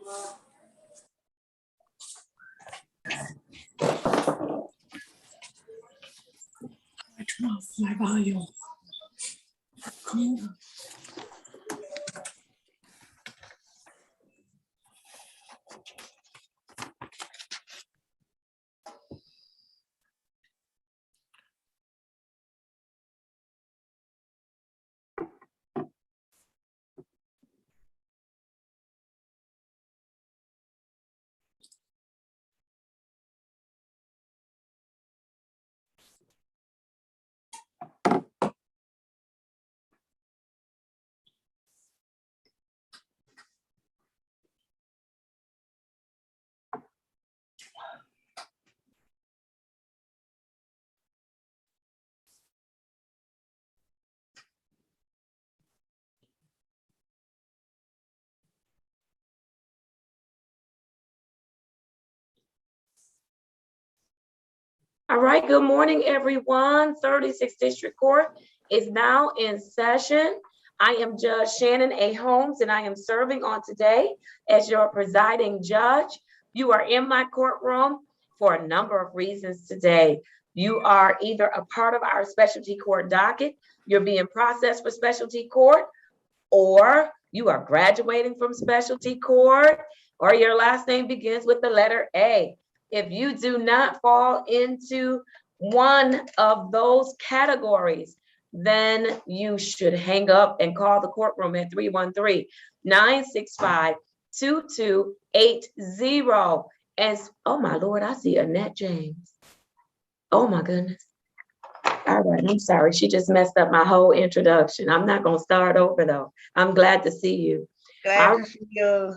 Turn off my volume. All right, good morning, everyone. 36th District Court is now in session. I am Judge Shannon A. Holmes, and I am serving on today as your presiding judge. You are in my courtroom for a number of reasons today. You are either a part of our specialty court docket, you're being processed for specialty court, or you are graduating from specialty court, or your last name begins with the letter A. If you do not fall into one of those categories, then you should hang up and call the courtroom at 313-965-2280. And oh my Lord, I see Annette James. Oh my goodness. All right, I'm sorry. She just messed up my whole introduction. I'm not going to start over though. I'm glad to see you. Glad to see you.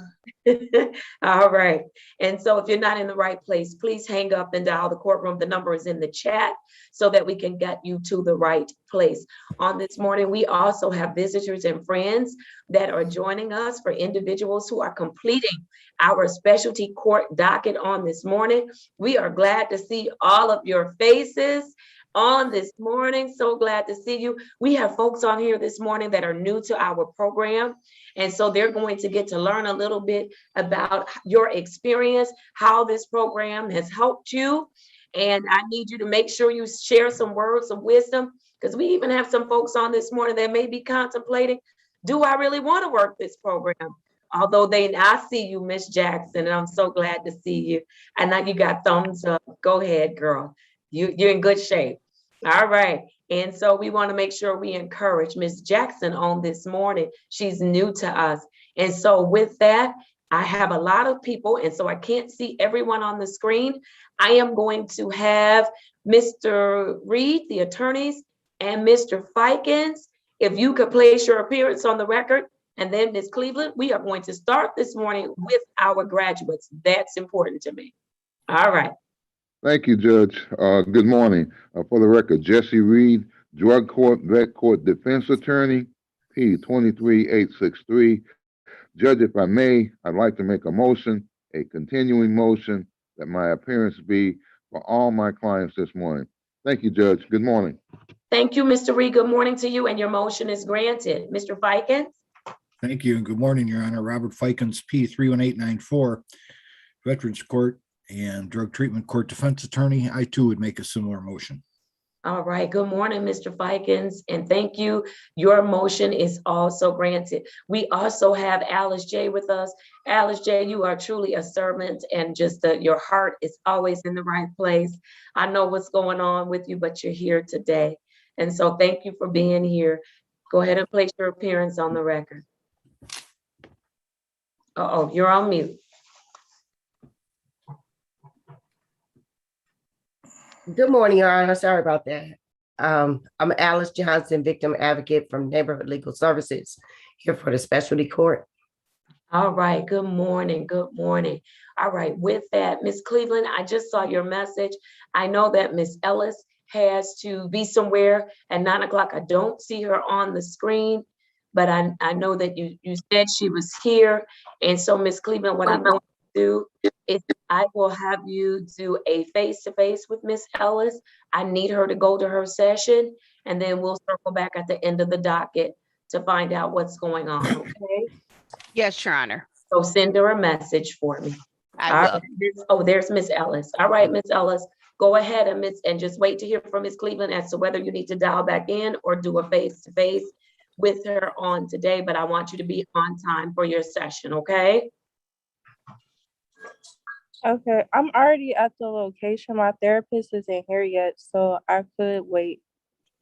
All right. And so if you're not in the right place, please hang up and dial the courtroom. The number is in the chat so that we can get you to the right place. On this morning, we also have visitors and friends that are joining us for individuals who are completing our specialty court docket on this morning. We are glad to see all of your faces on this morning. So glad to see you. We have folks on here this morning that are new to our program. And so they're going to get to learn a little bit about your experience, how this program has helped you. And I need you to make sure you share some words of wisdom, because we even have some folks on this morning that may be contemplating, do I really want to work this program? Although I see you, Miss Jackson, and I'm so glad to see you. And now you got thumbs up. Go ahead, girl. You're in good shape. All right. And so we want to make sure we encourage Miss Jackson on this morning. She's new to us. And so with that, I have a lot of people, and so I can't see everyone on the screen. I am going to have Mr. Reed, the attorneys, and Mr. Fikens. If you could place your appearance on the record, and then Ms. Cleveland, we are going to start this morning with our graduates. That's important to me. All right. Thank you, Judge. Good morning. For the record, Jesse Reed, Drug Court, Vet Court Defense Attorney, P 23863. Judge, if I may, I'd like to make a continuing motion, that my appearance be for all my clients this morning. Thank you, Judge. Good morning. Thank you, Mr. Reed. Good morning to you, and your motion is granted. Mr. Fikens? Thank you, and good morning, Your Honor. Robert Fikens, P 31894, Veterans Court and Drug Treatment Court Defense Attorney. I too would make a similar motion. All right. Good morning, Mr. Fikens, and thank you. Your motion is also granted. We also have Alice J with us. Alice J, you are truly a servant, and just your heart is always in the right place. I know what's going on with you, but you're here today. And so thank you for being here. Go ahead and place your appearance on the record. Uh-oh, you're on mute. Good morning, Your Honor. Sorry about that. I'm Alice Johnson, victim advocate from Neighborhood Legal Services, here for the specialty court. All right. Good morning. Good morning. All right. With that, Ms. Cleveland, I just saw your message. I know that Ms. Ellis has to be somewhere at 9 o'clock. I don't see her on the screen, but I know that you said she was here. And so, Ms. Cleveland, what I'm going to do is I will have you do a face-to-face with Ms. Ellis. I need her to go to her session, and then we'll circle back at the end of the docket to find out what's going on, okay? Yes, Your Honor. So send her a message for me. I All will. right, oh, there's Miss Ellis. All right, Miss Ellis, go ahead and just wait to hear from Miss Cleveland as to whether you need to dial back in or do a face-to-face with her on today, but I want you to be on time for your session, okay? Okay, I'm already at the location. My therapist isn't here yet, so I could wait.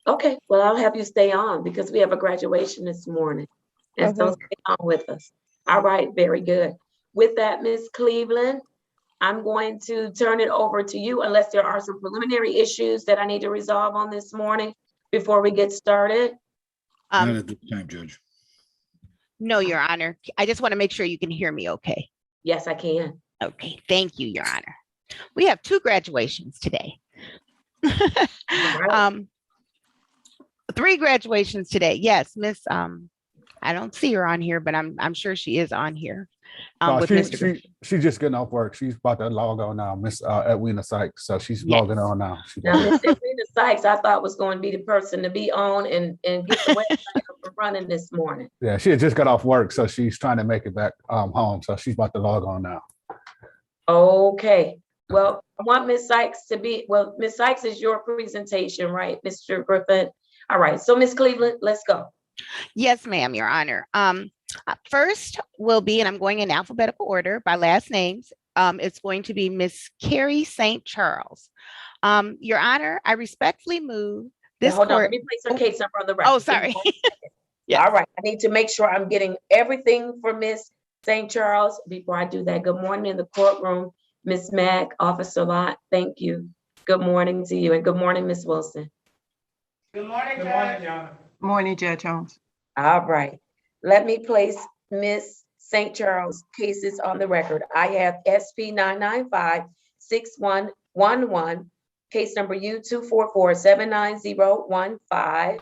Okay, well, I'll have you stay on because we have a graduation this morning. And so Okay. stay on with us. All right, very good. With that, Miss Cleveland, I'm going to turn it over to you unless there are some preliminary issues that I need to resolve on this morning before we get started. Not at this time, Judge. No, Your Honor. I just want to make sure you can hear me okay. Yes, I can. Okay, thank you, Your Honor. We have 2 graduations today. right. 3 graduations today. Yes, Miss, I don't see her on here, but I'm sure she is on here. With Mr. Griffin. She's just getting off work. She's about to log on now, Miss Edwina Sykes. So she's Yes. logging on now. Now, Miss Edwina Sykes, I thought was going to be the person to be on and get the website up and running this morning. Yeah, she had just got off work, so she's trying to make it back home. So she's about to log on now. Okay, well, I want Miss Sykes to be, well, Miss Sykes is your presentation, right, Mr. Griffin? All right, so Miss Cleveland, let's go. Yes, ma'am, Your Honor. First will be, and I'm going in alphabetical order by last names. It's going to be Miss Carrie St. Charles. Your Honor, I respectfully move Now, this hold on, let court. me place her case number on the record. Oh, sorry. Yeah. All right, I need to make sure I'm getting everything for Miss St. Charles. Before I do that, good morning in the courtroom, Miss Mack, Officer Lott, thank you. Good morning to you, and good morning, Miss Wilson. Good morning, Judge. Morning, Judge Holmes. All right, let me place Miss St. Charles cases on the record. I have SP 995-6111, case number U244-79015,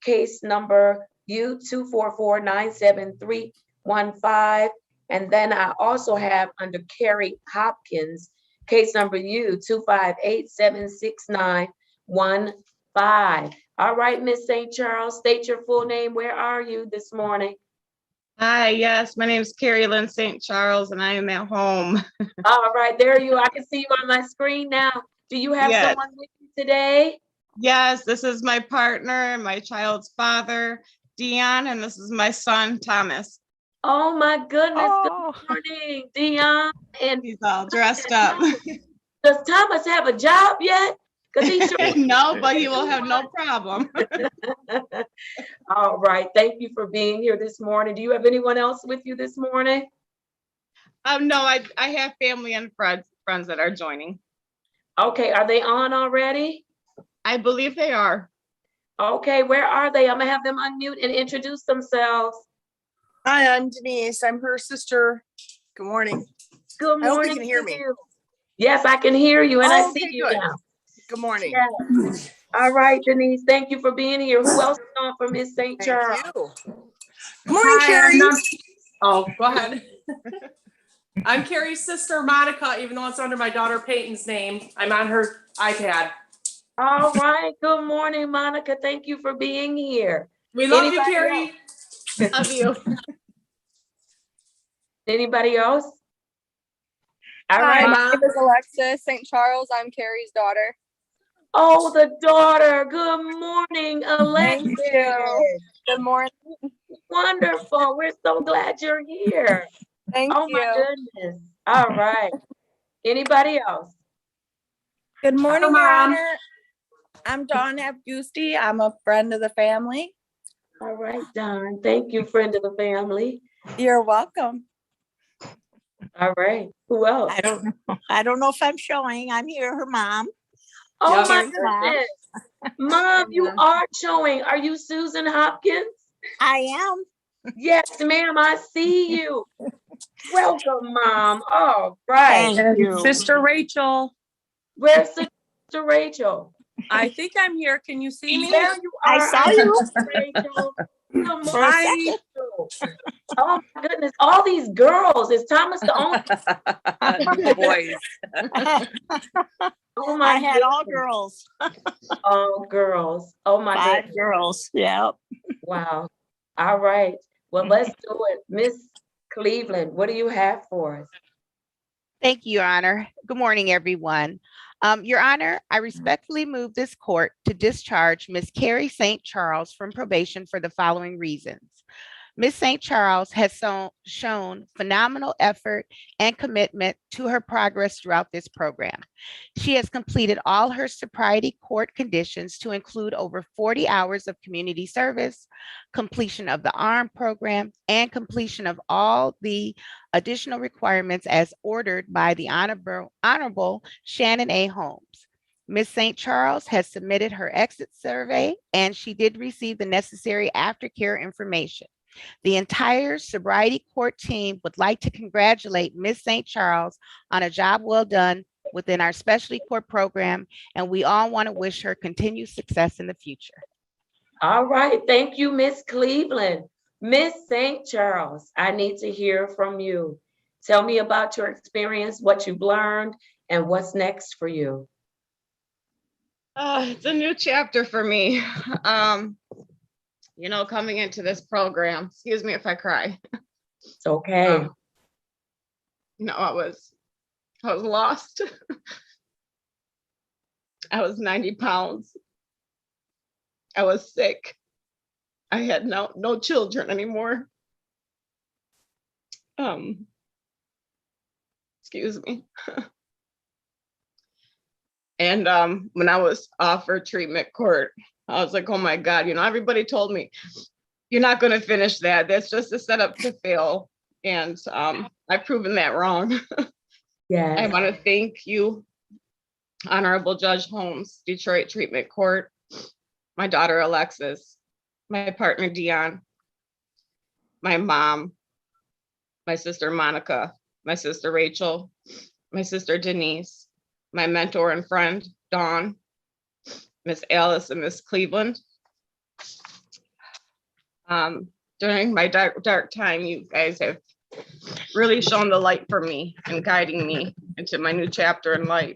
case number U244-97315, and then I also have under Carrie Hopkins, case number U258-76915. All right, Miss St. Charles, state your full name. Where are you this morning? Hi, yes, my name is Carrie Lynn St. Charles and I am at home. All right, there you are. I can see you on my screen now. Do you have Yes. someone with you today? Yes, this is my partner, my child's father, Dion, and this is my son, Thomas. Oh my goodness, Oh, good morning, Dion. And He's all dressed up. does Thomas have a job yet? Because he sure. No, but he will have no problem. All right, thank you for being here this morning. Do you have anyone else with you this morning? No, I have family and friends that are joining. Okay, are they on already? I believe they are. Okay, where are they? I'm gonna have them unmute and introduce themselves. Hi, I'm Denise. I'm her sister. Good morning. Good I hope morning. you can hear to me. you. Yes, I can hear you and I Okay, see you good. now. Good morning. Yes. All right, Denise, thank you for being here. Who else is on for Miss St. Thank Charles? you. Good morning, Carrie. Oh, go ahead. I'm Carrie's sister, Monica, even though it's under my daughter Peyton's name. I'm on her iPad. All right, good morning, Monica. Thank you for being here. We love Anybody you, Carrie. Love you. Anybody else? All Hi, right. my name is Alexis St. Charles. I'm Carrie's daughter. Oh, the daughter. Good morning, Alexis. Thank you. Good morning. Wonderful. We're so glad you're here. Thank Oh you. my goodness. All right. Anybody else? Good morning, Your Mom. Honor. I'm Dawn Abgusti. I'm a friend of the family. All right, Don. Thank you, friend of the family. You're welcome. All right. Who else? I don't know if I'm showing. I'm here, her mom. Oh Yep. my Here's Mom. goodness. Mom, you are showing. Are you Susan Hopkins? I am. Yes, ma'am. I see you. Welcome, Mom. All right. Thank you. Sister Rachel. Where's Sister Rachel? I think I'm here. Can you see me? There you I are. saw you. Sister Rachel. Good morning. For a second. Oh my goodness. All these girls. Is Thomas the only? Boys. Oh my I had all goodness. girls. All girls. Oh my 5 goodness. girls. Yep. Wow. All right. Well, let's do it. Miss Cleveland, what do you have for us? Thank you, Your Honor. Good morning, everyone. Your Honor, I respectfully move this court to discharge Ms. Carrie St. Charles from probation for the following reasons. Ms. St. Charles has shown phenomenal effort and commitment to her progress throughout this program. She has completed all her sobriety court conditions to include over 40 hours of community service, completion of the ARM program, and completion of all the additional requirements as ordered by the Honorable Shannon A. Holmes. Ms. St. Charles has submitted her exit survey, and she did receive the necessary aftercare information. The entire sobriety court team would like to congratulate Ms. St. Charles on a job well done within our specialty court program, and we all want to wish her continued success in the future. All right, thank you, Miss Cleveland. Miss St. Charles, I need to hear from you. Tell me about your experience, what you've learned, and what's next for you. It's a new chapter for me. You know, coming into this program, excuse me if I cry. It's okay. You know, I was lost. I was 90 pounds. I was sick. I had no children anymore. Excuse me. And when I was offered treatment court, I was like, oh my God, you know, everybody told me, you're not going to finish that. That's just a setup to fail. And I've proven that wrong. Yeah. I want to thank you, Honorable Judge Holmes, Detroit Treatment Court, my daughter Alexis, my partner Dion, my mom, my sister Monica, my sister Rachel, my sister Denise, my mentor and friend Dawn, Miss Alice and Miss Cleveland. During my dark time, you guys have really shown the light for me and guiding me into my new chapter in life.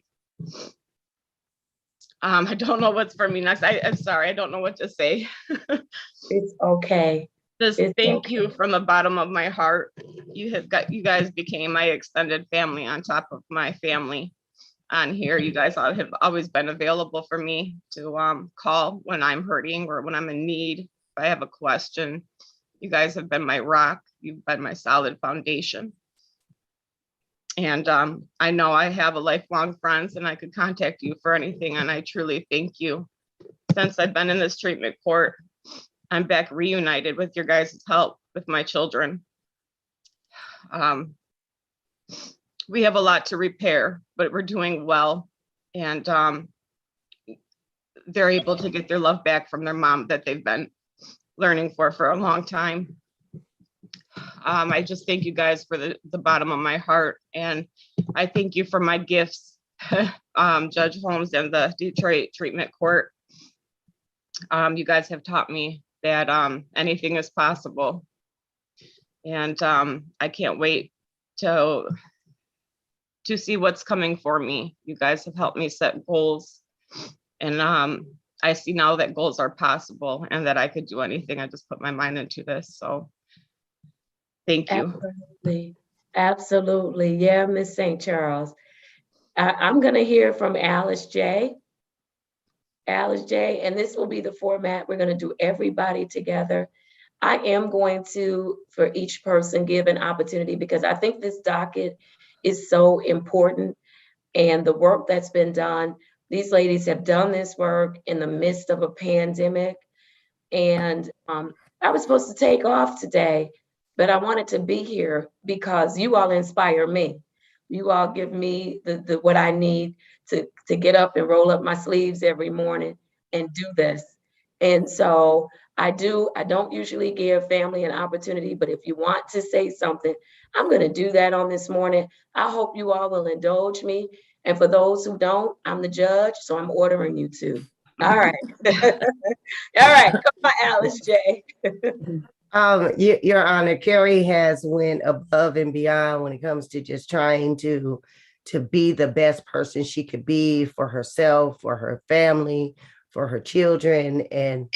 I don't know what's for me next. I'm sorry, I don't know what to say. It's okay. Just thank you from the bottom of my heart. You guys became my extended family on top of my family on here. You guys have always been available for me to call when I'm hurting or when I'm in need. If I have a question, you guys have been my rock. You've been my solid foundation. And I know I have a lifelong friends and I could contact you for anything. And I truly thank you. Since I've been in this treatment court, I'm back reunited with your guys' help with my children. We have a lot to repair, but we're doing well. And they're able to get their love back from their mom that they've been learning for a long time. I just thank you guys for the bottom of my heart. And I thank you for my gifts, Judge Holmes and the Detroit Treatment Court. You guys have taught me that anything is possible. And I can't wait to see what's coming for me. You guys have helped me set goals. And I see now that goals are possible and that I could do anything. I just put my mind into this. So thank you. Absolutely. Absolutely. Yeah, Miss St. Charles. I'm going to hear from Alice J. Alice J. And this will be the format. We're going to do everybody together. I am going to, for each person, give an opportunity because I think this docket is so important. And the work that's been done, these ladies have done this work in the midst of a pandemic. And I was supposed to take off today, but I wanted to be here because you all inspire me. You all give me the what I need to get up and roll up my sleeves every morning and do this. And so I don't usually give family an opportunity, but if you want to say something, I'm going to do that on this morning. I hope you all will indulge me. And for those who don't, I'm the judge, so I'm ordering you to. All right. All right, come on, Alice J. Your Honor, Carrie has went above and beyond when it comes to just trying to be the best person she could be for herself, for her family, for her children. And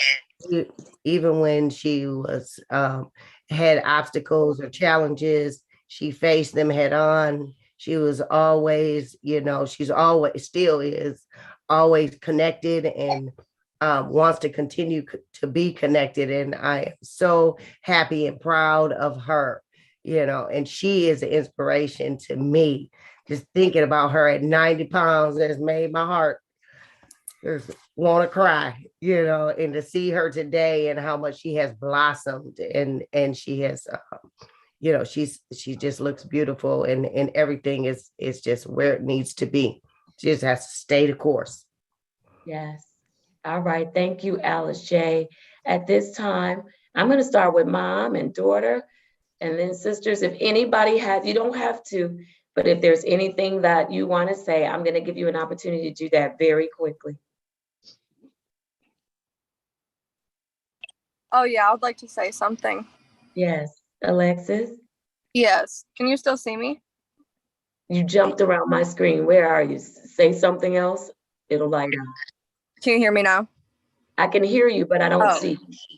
even when she was had obstacles or challenges, she faced them head on. She was always, she's always, still is, always connected and wants to continue to be connected. And I am so happy and proud of her, and she is an inspiration to me. Just thinking about her at 90 pounds has made my heart just want to cry, and to see her today and how much she has blossomed and she has, she just looks beautiful and everything is just where it needs to be. She just has to stay the course. Yes. All right. Thank you, Alice J. At this time, I'm going to start with mom and daughter, and then sisters. If anybody has, you don't have to, but if there's anything that you want to say, I'm going to give you an opportunity to do that very quickly. Oh yeah, I would like to say something. Yes. Alexis, Yes. Can you still see me? you jumped around my screen. Where are you? Say something else. It'll light up. Can you hear me now? I can hear you, but I don't see.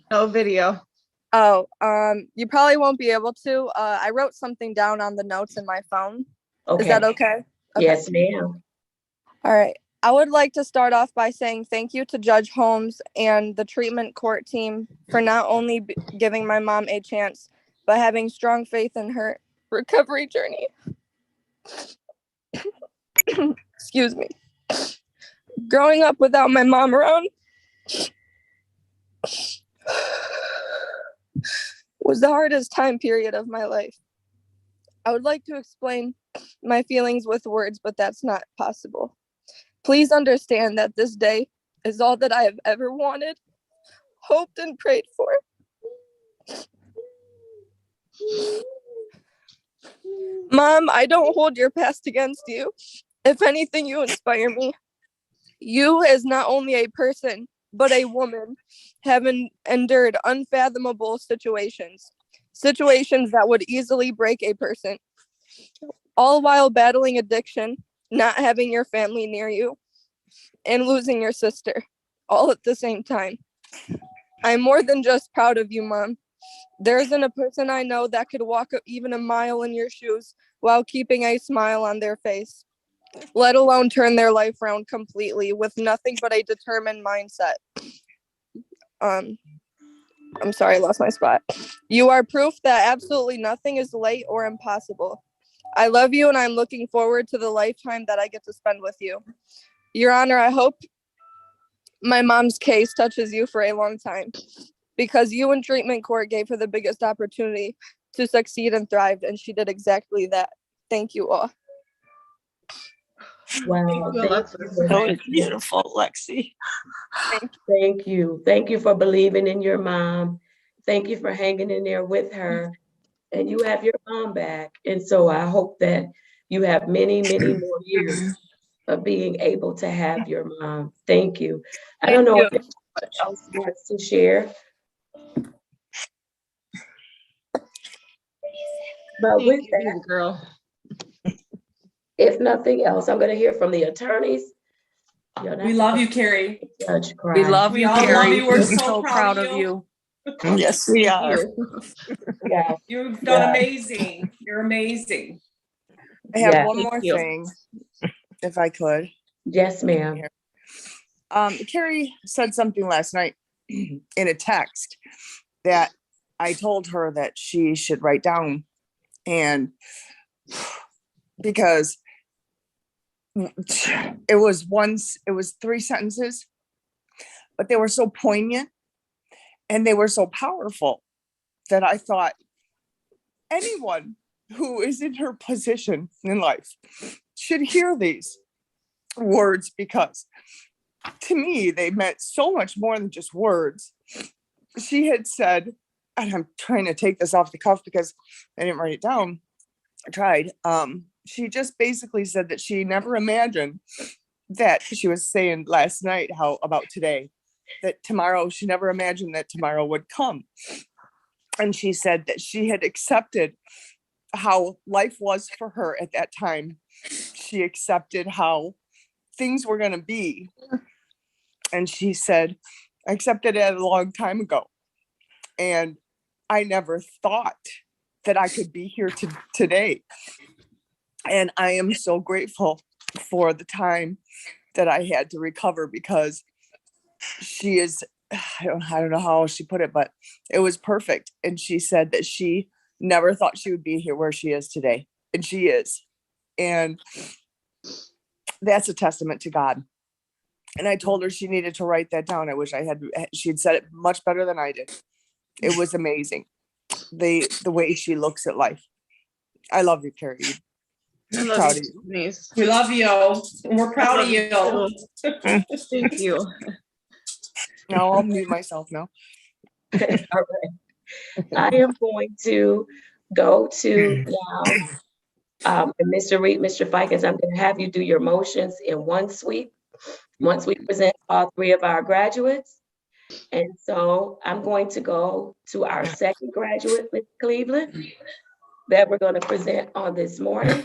No video. Oh, you probably won't be able to. I wrote something down on the notes in my phone. Okay. Is that okay? Yes, ma'am. All right. I would like to start off by saying thank you to Judge Holmes and the treatment court team for not only giving my mom a chance, but having strong faith in her recovery journey. Excuse me. Growing up without my mom around was the hardest time period of my life. I would like to explain my feelings with words, but that's not possible. Please understand that this day is all that I have ever wanted, hoped, and prayed for. Mom, I don't hold your past against you. If anything, you inspire me. You, as not only a person, but a woman, have endured unfathomable situations that would easily break a person, all while battling addiction, not having your family near you, and losing your sister, all at the same time. I'm more than just proud of you, Mom. There isn't a person I know that could walk even a mile in your shoes while keeping a smile on their face, let alone turn their life around completely with nothing but a determined mindset. I'm sorry, I lost my spot. You are proof that absolutely nothing is late or impossible. I love you and I'm looking forward to the lifetime that I get to spend with you. Your Honor, I hope my mom's case touches you for a long time because you in treatment court gave her the biggest opportunity to succeed and thrive, and she did exactly that. Thank you all. Wow. That was beautiful, Lexi. Thank you. Thank you for believing in your mom. Thank you for hanging in there with her. And you have your mom back. And so I hope that you have many, many more years of being able to have your mom. Thank you. I don't know if anyone else wants to share. But with that, girl. If nothing else, I'm going to hear from the attorneys. We love you, Carrie. Judge Cry. We love We you, all Carrie. love you. We're We're so proud of you. Yes, we are. Yeah. You've done Yeah. amazing. You're amazing. I have Yeah. one more Thank you. thing, if I could. Yes, ma'am. Carrie said something last night in a text that I told her that she should write down, and because it was 3 sentences, but they were so poignant and they were so powerful that I thought anyone who is in her position in life should hear these words, because to me, they meant so much more than just words. She had said, and I'm trying to take this off the cuff because I didn't write it down. I tried. She just basically said that she never imagined that she was saying last night how about today, that tomorrow, she never imagined that tomorrow would come. And she said that she had accepted how life was for her at that time. She accepted how things were going to be. And she said, I accepted it a long time ago. And I never thought that I could be here today. And I am so grateful for the time that I had to recover, because she is, I don't know how she put it, but it was perfect. And she said that she never thought she would be here where she is today. And she is. And that's a testament to God. And I told her she needed to write that down. I wish she had said it much better than I did. It was amazing. The way she looks at life. I love you, Carrie. I love Proud you, of you. Denise. We love you. And we're proud of you. Thank you. Now I'll mute myself now. All right. I am going to go to now, and Mr. Reed, Mr. Fikens, I'm going to have you do your motions in one sweep once we present all three of our graduates. And so I'm going to go to our second graduate, Ms. Cleveland, that we're going to present on this morning.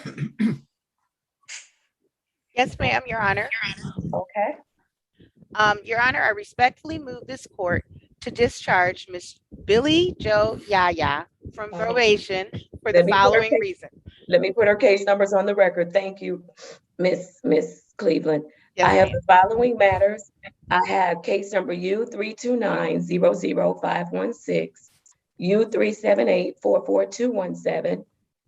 Yes, ma'am, Your Honor. Okay. Your Honor, I respectfully move this court to discharge Miss Billy Joe Yaya from probation for the following reason. Let me put her case numbers on the record. Thank you, Miss Cleveland. Yes, I have ma'am. the following matters. I have case number U329-00516, U378-44217,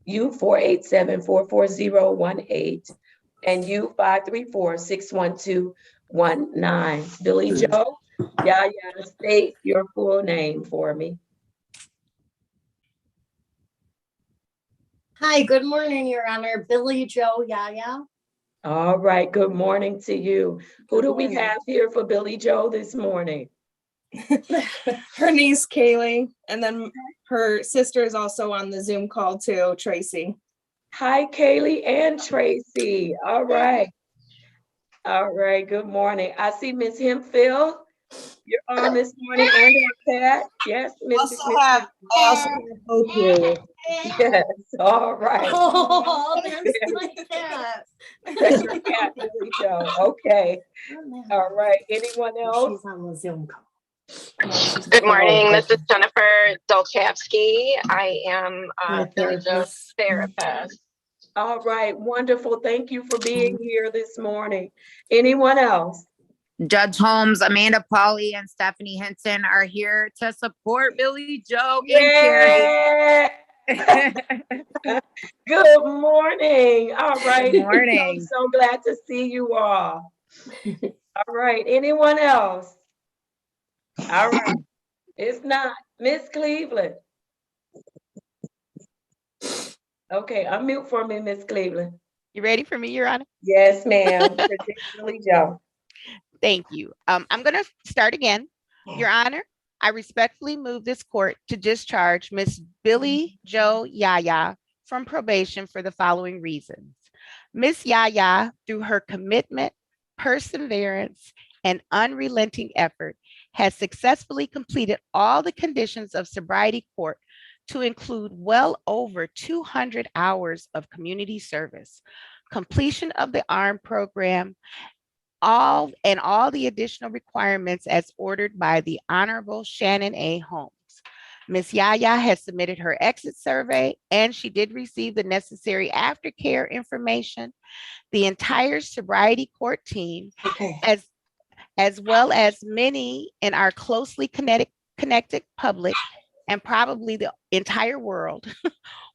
U487-44018, and U534-61219. Billy Joe, Yaya, state your full name for me. Hi, good morning, Your Honor. Billy Joe Yaya. All right, good morning to you. Who do we have here for Billy Joe this morning? Her niece Kaylee, and then her sister is also on the Zoom call too, Tracy. Hi, Kaylee and Tracy. All right. All right, good morning. I see Miss Hemphill. You're on this morning, and Pat. Yes, Miss. I also have Hope here. Yes, all right. Oh, there's my cat. That's your cat, Billy Joe. Okay. All right. Anyone else? She's on the Zoom call. Good morning. This is Jennifer Dolchevsky. I am a Billy Joe's therapist. All right. Wonderful. Thank you for being here this morning. Anyone else? Judge Holmes, Amanda Pauly, and Stephanie Henson are here to support Billy Joe and Carrie. Good morning. All right. Good morning. I'm so glad to see you all. All right. Anyone else? All right. It's not Miss Cleveland. Okay, unmute for me, Miss Cleveland. You ready for me, Your Honor? Yes, ma'am. Billy Joe. Thank you. I'm going to start again. Your Honor, I respectfully move this court to discharge Miss Billy Joe Yaya from probation for the following reasons. Miss Yaya, through her commitment, perseverance, and unrelenting effort, has successfully completed all the conditions of sobriety court to include well over 200 hours of community service, completion of the ARM program, all the additional requirements as ordered by the Honorable Shannon A. Holmes. Ms. Yaya has submitted her exit survey, and she did receive the necessary aftercare information. The entire sobriety court team, as well as many in our closely connected public, and probably the entire world,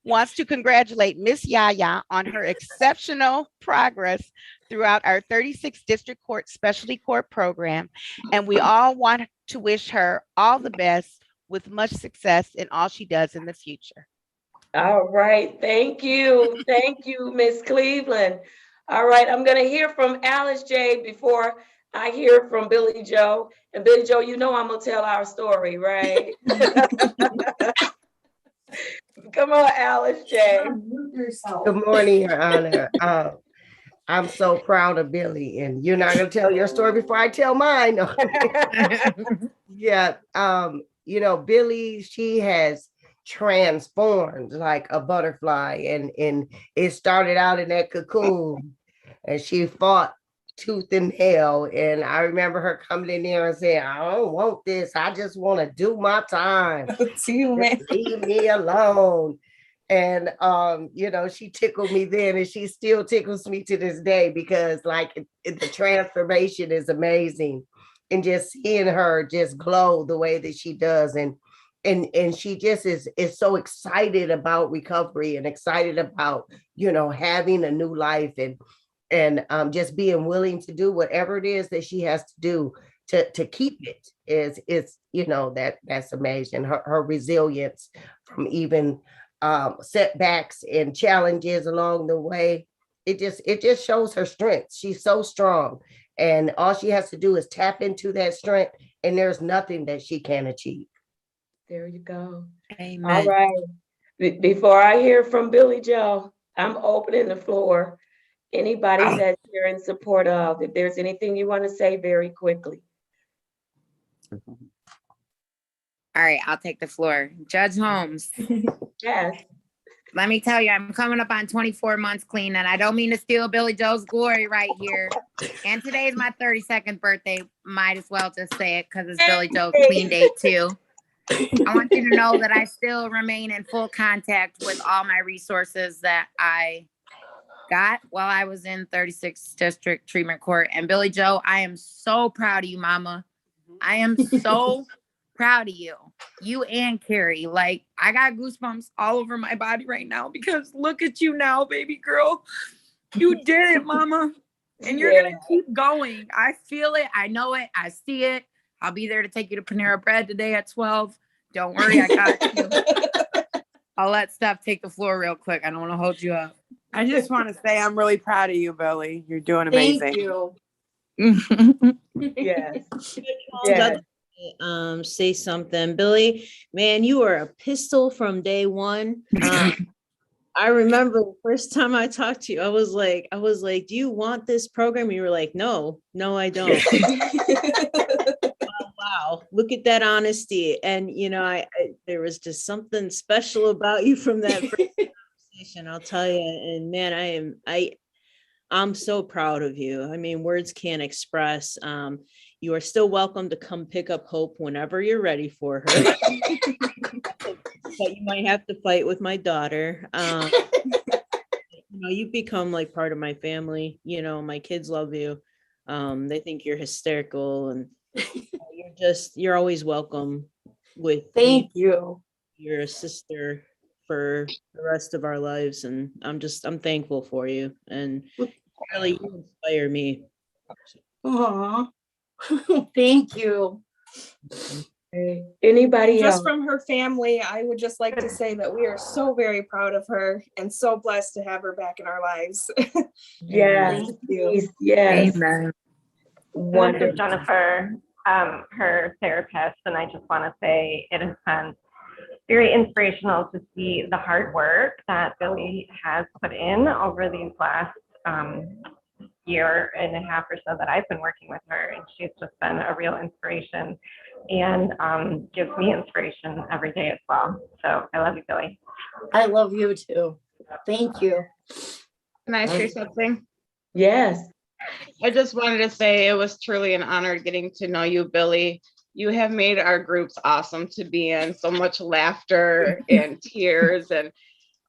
wants to congratulate Ms. Yaya on her exceptional progress throughout our 36th District Court Specialty Court program. And we all want to wish her all the best with much success in all she does in the future. All right. Thank you. Thank you, Miss Cleveland. All right. I'm going to hear from Alice J. before I hear from Billy Joe. And Billy Joe, you know I'm going to tell our story, right? Come on, Alice J. Good morning, Your Honor. I'm so proud of Billy, and you're not going to tell your story before I tell mine. Yeah. Billy, she has transformed like a butterfly, and it started out in that cocoon, and she fought tooth and nail. And I remember her coming in there and saying, I don't want this. I just want to do my time. Just leave me alone. And she tickled me then, and she still tickles me to this day, because the transformation is amazing. And just seeing her just glow the way that she does, and she just is so excited about recovery and excited about having a new life, and just being willing to do whatever it is that she has to do to keep it is that's amazing. Her resilience from even setbacks and challenges along the way, it just shows her strength. She's so strong, and all she has to do is tap into that strength, and there's nothing that she can't achieve. There you go. Amen. All right. Before I hear from Billy Joe, I'm opening the floor. Anybody that's here in support of, if there's anything you want to say very quickly. All right, I'll take the floor. Judge Holmes. Yes. Let me tell you, I'm coming up on 24 months clean, and I don't mean to steal Billy Joe's glory right here. And today's my 32nd birthday. Might as well just say it because it's Billy Joe's clean date too. I want you to know that I still remain in full contact with all my resources that I got while I was in 36th District Treatment Court. And Billy Joe, I am so proud of you, Mama. I am so proud of you. You and Carrie. Like, I got goosebumps all over my body right now, because look at you now, baby girl. You did it, Mama. And you're going to keep going. I feel it. I know it. I see it. I'll be there to take you to Panera Bread today at 12. Don't worry, I got you. I'll let Steph take the floor real quick. I don't want to hold you up. I just want to say I'm really proud of you, Billy. You're doing amazing. Thank you. Yes. Yes. Say something. Billy, man, you are a pistol from day one. I remember the first time I talked to you, I was like, do you want this program? You were like, no, I don't. Wow, look at that honesty. And I there was just something special about you from that first conversation, I'll tell you. And man, I'm so proud of you. I mean, words can't express. You are still welcome to come pick up Hope whenever you're ready for her. But you might have to fight with my daughter. You've become like part of my family. My kids love you. They think you're hysterical, and you're always welcome with Thank you. You're a sister for the rest of our lives, and I'm thankful for you, and really you inspire me. Aww. Thank you. Anybody Just else? from her family, I would just like to say that we are so very proud of her and so blessed to have her back in our lives. Yes. Yes. Amen. This is Jennifer, her therapist, and I just want to say it has been very inspirational to see the hard work that Billy has put in over these last year and a half or so that I've been working with her, and she's just been a real inspiration and gives me inspiration every day as well. So I love you, Billy. I love you too. Thank you. Can I say something? Yes. I just wanted to say it was truly an honor getting to know you, Billy. You have made our groups awesome to be in. So much laughter and tears, and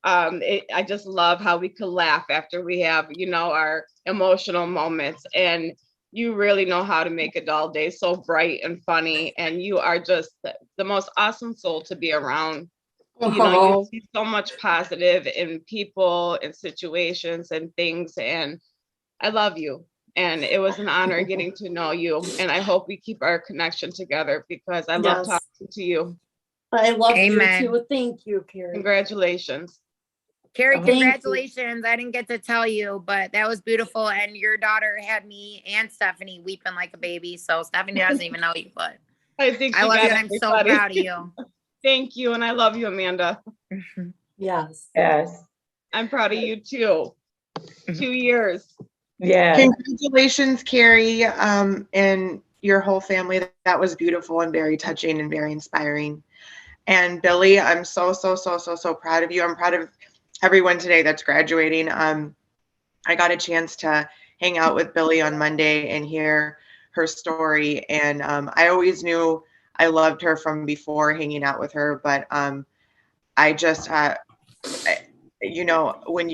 I just love how we could laugh after we have, our emotional moments. And you really know how to make a dull day so bright and funny. And you are just the most awesome soul to be around. You see so much positive in people and situations and things. And I love you. And it was an honor getting to know you. And I hope we keep our connection together, because I love talking to you. I love Amen. you too. Thank you, Carrie. Congratulations. Carrie, Thank you. congratulations. I didn't get to tell you, but that was beautiful. And your daughter had me and Stephanie weeping like a baby. So Stephanie doesn't even know you, but I think I you love got you, and I'm so everybody. proud of you. Thank you. And I love you, Amanda. Yes. Yes. I'm proud of you too. 2 years. Yeah. Congratulations, Carrie, and your whole family. That was beautiful and very touching and very inspiring. And Billy, I'm so proud of you. I'm proud of everyone today that's graduating. I got a chance to hang out with Billy on Monday and hear her story. And I always knew I loved her from before hanging out with her, but I just, you know, when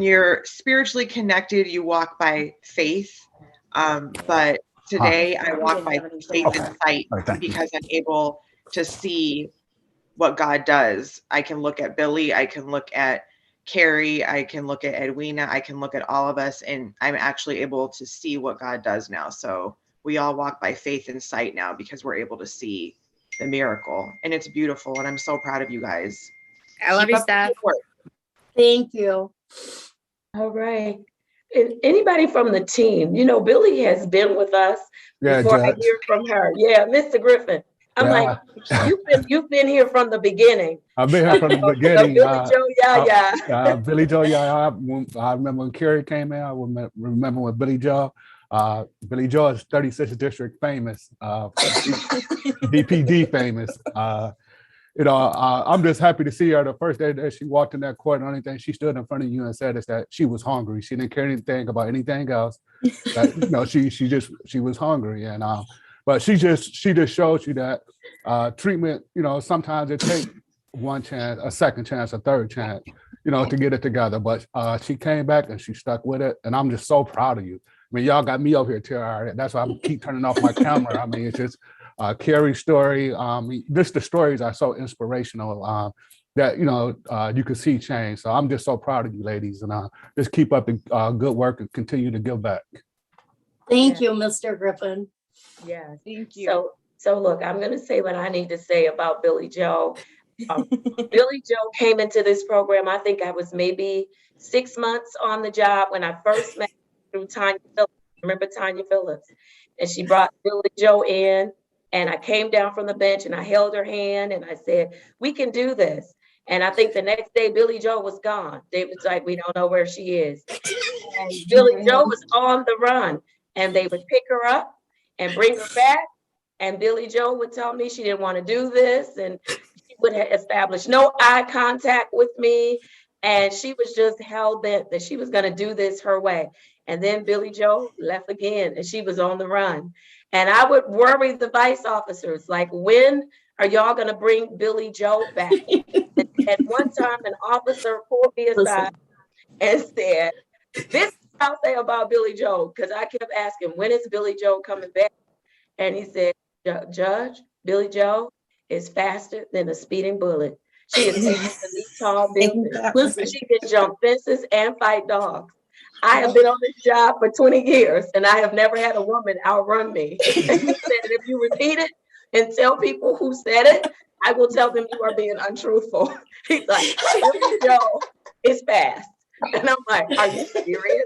you're spiritually connected, you walk by faith. But today I walk by faith and sight because I'm able to see what God does. I can look at Billy, I can look at Carrie, I can look at Edwina, I can look at all of us, and I'm actually able to see what God does now. So we all walk by faith and sight now because we're able to see the miracle, and it's beautiful. And I'm so proud of you guys. I love Keep you, up the Steph. good work. Thank you. All right. And anybody from the team, you know, Billy has been with us Yeah, before I Judge. hear from her. Yeah, Mr. Griffin. I'm Yeah. like, you've been here from the beginning. I've been here from the So beginning. Billy Joe, yeah. Billy Joe, I remember when Carrie came in. I remember when Billy Joe. Billy Joe is 36th district famous, DPD famous. I'm just happy to see her. The first day that she walked in that court, the only thing she stood in front of you and said is that she was hungry. She didn't care anything about anything else. She was hungry, and but she just shows you that treatment. Sometimes it takes one chance, a second chance, a third chance, to get it together. But she came back and she stuck with it, and I'm just so proud of you. I mean, y'all got me over here teary-eyed. That's why I keep turning off my camera. I mean, it's just Carrie's story. Just the stories are so inspirational that you can see change. So I'm just so proud of you, ladies, and just keep up the good work and continue to give back. Thank you, Mr. Griffin. Yeah, thank you. So look, I'm going to say what I need to say about Billy Joe. Billy Joe came into this program. I think I was maybe 6 months on the job when I first met through Tanya Phillips. Remember Tanya Phillips? And she brought Billy Joe in, and I came down from the bench and I held her hand and I said, "We can do this." And I think the next day Billy Joe was gone. They was like, "We don't know where she is." And Billy Joe was on the run, and they would pick her up and bring her back. And Billy Joe would tell me she didn't want to do this, and she would establish no eye contact with me. And she was just hell bent that she was going to do this her way. And then Billy Joe left again, and she was on the run. And I would worry the vice officers, like, when are y'all going to bring Billy Joe back? At one time, an officer pulled me aside and said, "This is what I'll say about Billy Joe," because I kept asking, "When is Billy Joe coming back?" And he said, "Judge, Billy Joe is faster than a speeding bullet. She is able to leap tall buildings. She can jump fences and fight dogs. I have been on this job for 20 years, and I have never had a woman outrun me." And he said, "If you repeat it and tell people who said it, I will tell them you are being untruthful." He's like, "Billy Joe is fast." And I'm like, "Are you serious?"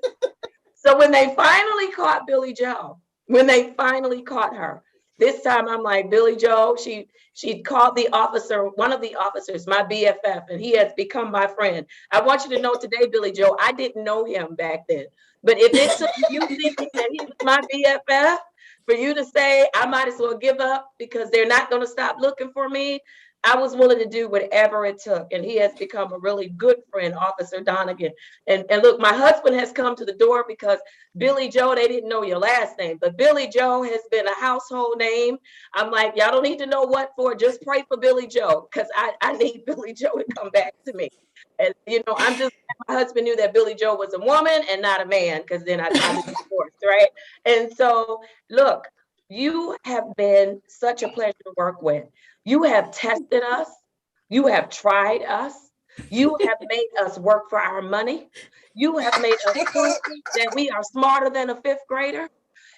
So when they finally caught Billy Joe, when they finally caught her, this time I'm like, "Billy Joe," she called the officer, one of the officers, my BFF, and he has become my friend. I want you to know today, Billy Joe, I didn't know him back then. But if it took you thinking that he was my BFF for you to say I might as well give up because they're not going to stop looking for me, I was willing to do whatever it took. And he has become a really good friend, Officer Donegan. And look, my husband has come to the door because Billy Joe, they didn't know your last name, but Billy Joe has been a household name. I'm like, y'all don't need to know what for. Just pray for Billy Joe, because I need Billy Joe to come back to me. And, I'm just, my husband knew that Billy Joe was a woman and not a man, because then I'd be divorced, right? And so, look, you have been such a pleasure to work with. You have tested us. You have tried us. You have made us work for our money. You have made us prove that we are smarter than a fifth grader.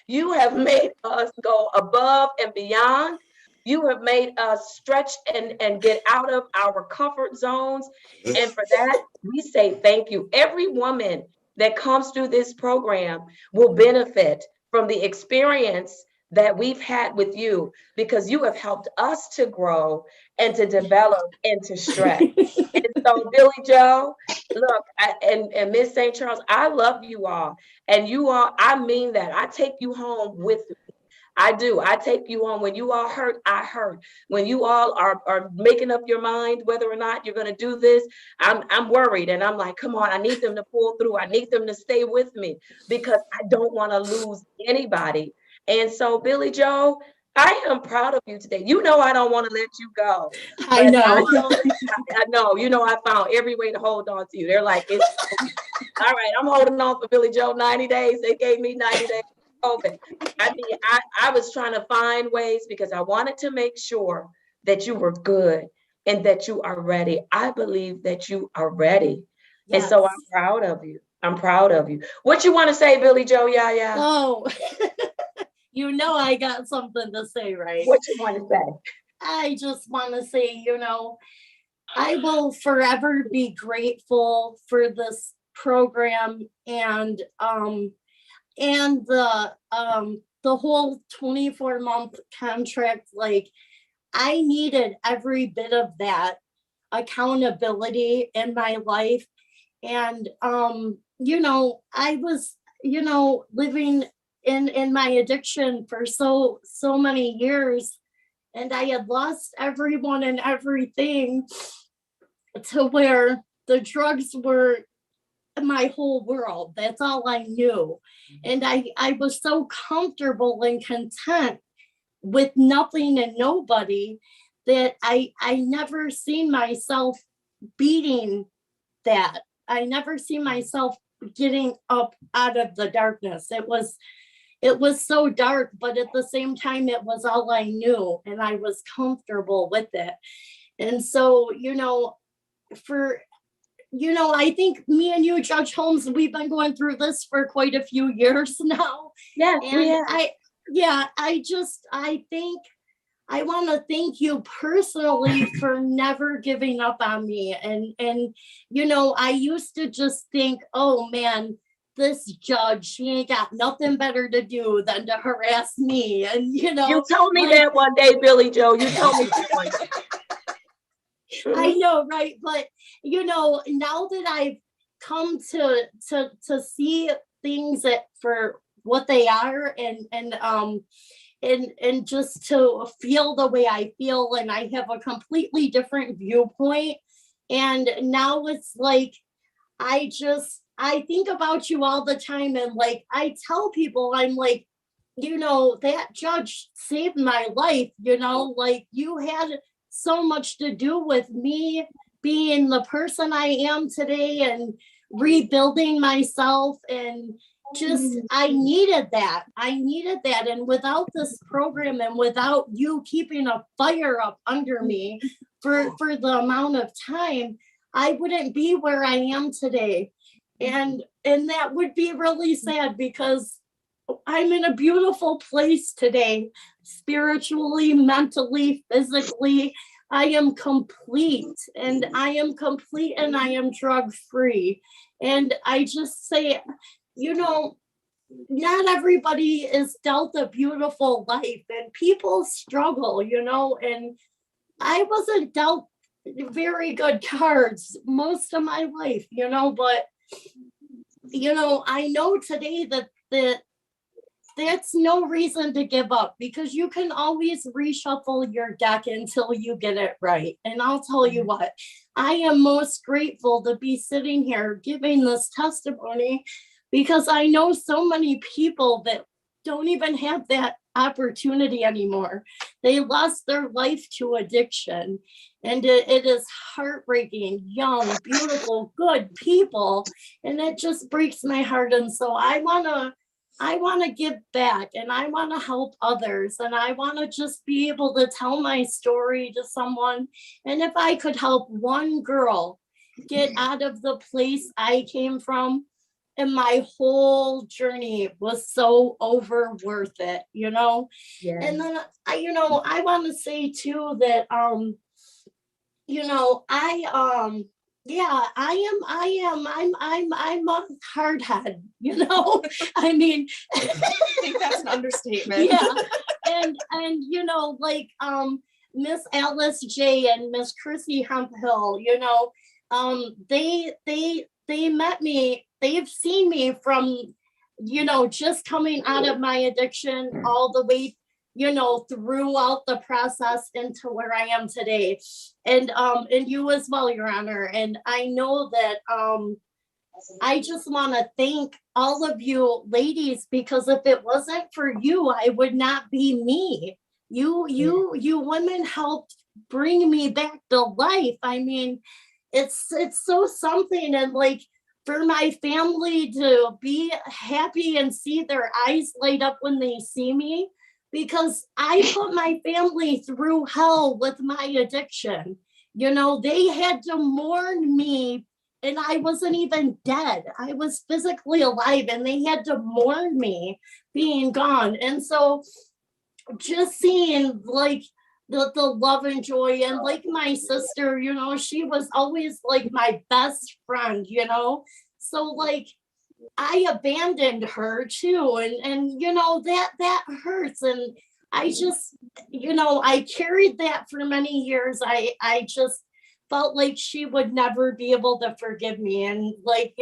You have made us go above and beyond. You have made us stretch and get out of our comfort zones. And for that, we say thank you. Every woman that comes through this program will benefit from the experience that we've had with you, because you have helped us to grow and to develop and to stretch. And so, Billy Joe, look, and Miss St. Charles, I love you all. And you all, I mean that. I take you home with me. I do. I take you on. When you all hurt, I hurt. When you all are making up your mind whether or not you're going to do this, I'm worried, and I'm like, come on, I need them to pull through. I need them to stay with me because I don't want to lose anybody. And so, Billy Joe, I am proud of you today. You know I don't want to let you go. I But know. I know. You know I found every way to hold on to you. They're like, it's all right. I'm holding on for Billy Joe 90 days. They gave me 90 days. COVID. I mean, I was trying to find ways because I wanted to make sure that you were good and that you are ready. I believe that you are ready. And so I'm proud of you. I'm proud of you. What you want to say, Billy Joe? Yeah. Oh, you know I got something to say, right? What you want to say? I just want to say, I will forever be grateful for this program and the whole 24-month contract. Like, I needed every bit of that accountability in my life. And I was, living in my addiction for so many years, and I had lost everyone and everything to where the drugs were my whole world. That's all I knew. And I was so comfortable and content with nothing and nobody that I never seen myself beating that. I never seen myself getting up out of the darkness. It was so dark, but at the same time, it was all I knew, and I was comfortable with it. And so, I think me and you, Judge Holmes, we've been going through this for quite a few years now. Yeah, I think I want to thank you personally for never giving up on me. And I used to just think, oh man, this judge, she ain't got nothing better to do than to harass me. And you told me that one day, Billy Joe. You told me that one day. I know, right? But now that I've come to see things for what they are, and just to feel the way I feel, and I have a completely different viewpoint. And now it's like I think about you all the time, and like I tell people, I'm like, that judge saved my life. Like, you had so much to do with me being the person I am today and rebuilding myself. And just, I needed that. And without this program and without you keeping a fire up under me for the amount of time, I wouldn't be where I am today. And that would be really sad, because I'm in a beautiful place today, spiritually, mentally, physically. I am complete, and I am drug free. And I just say, not everybody is dealt a beautiful life, and people struggle, and I wasn't dealt very good cards most of my life, but I know today that that's no reason to give up, because you can always reshuffle your deck until you get it right. And I'll tell you what, I am most grateful to be sitting here giving this testimony, because I know so many people that don't even have that opportunity anymore. They lost their life to addiction, and it is heartbreaking. Young, beautiful, good people, and it just breaks my heart. And so I want to give back, and I want to help others, and I want to just be able to tell my story to someone. And if I could help one girl get out of the place I came from, and my whole journey was so worth it, Yeah. And then I want to say too that I'm a hard head, I mean, I think that's an understatement. Yeah. And like Miss Alice J and Miss Chrissy Hemphill, they met me, they've seen me from, just coming out of my addiction all the way throughout the process into where I am today. And you as well, Your Honor. And I know that I just want to thank all of you ladies, because if it wasn't for you, I would not be me. You women helped bring me back to life. I mean, it's so something. And like, for my family to be happy and see their eyes light up when they see me, because I put my family through hell with my addiction. They had to mourn me, and I wasn't even dead. I was physically alive, and they had to mourn me being gone. And so just seeing like the love and joy, and like my sister, she was always like my best friend, so like I abandoned her too, and that hurts. And I just, I carried that for many years. I just felt like she would never be able to forgive me, and like,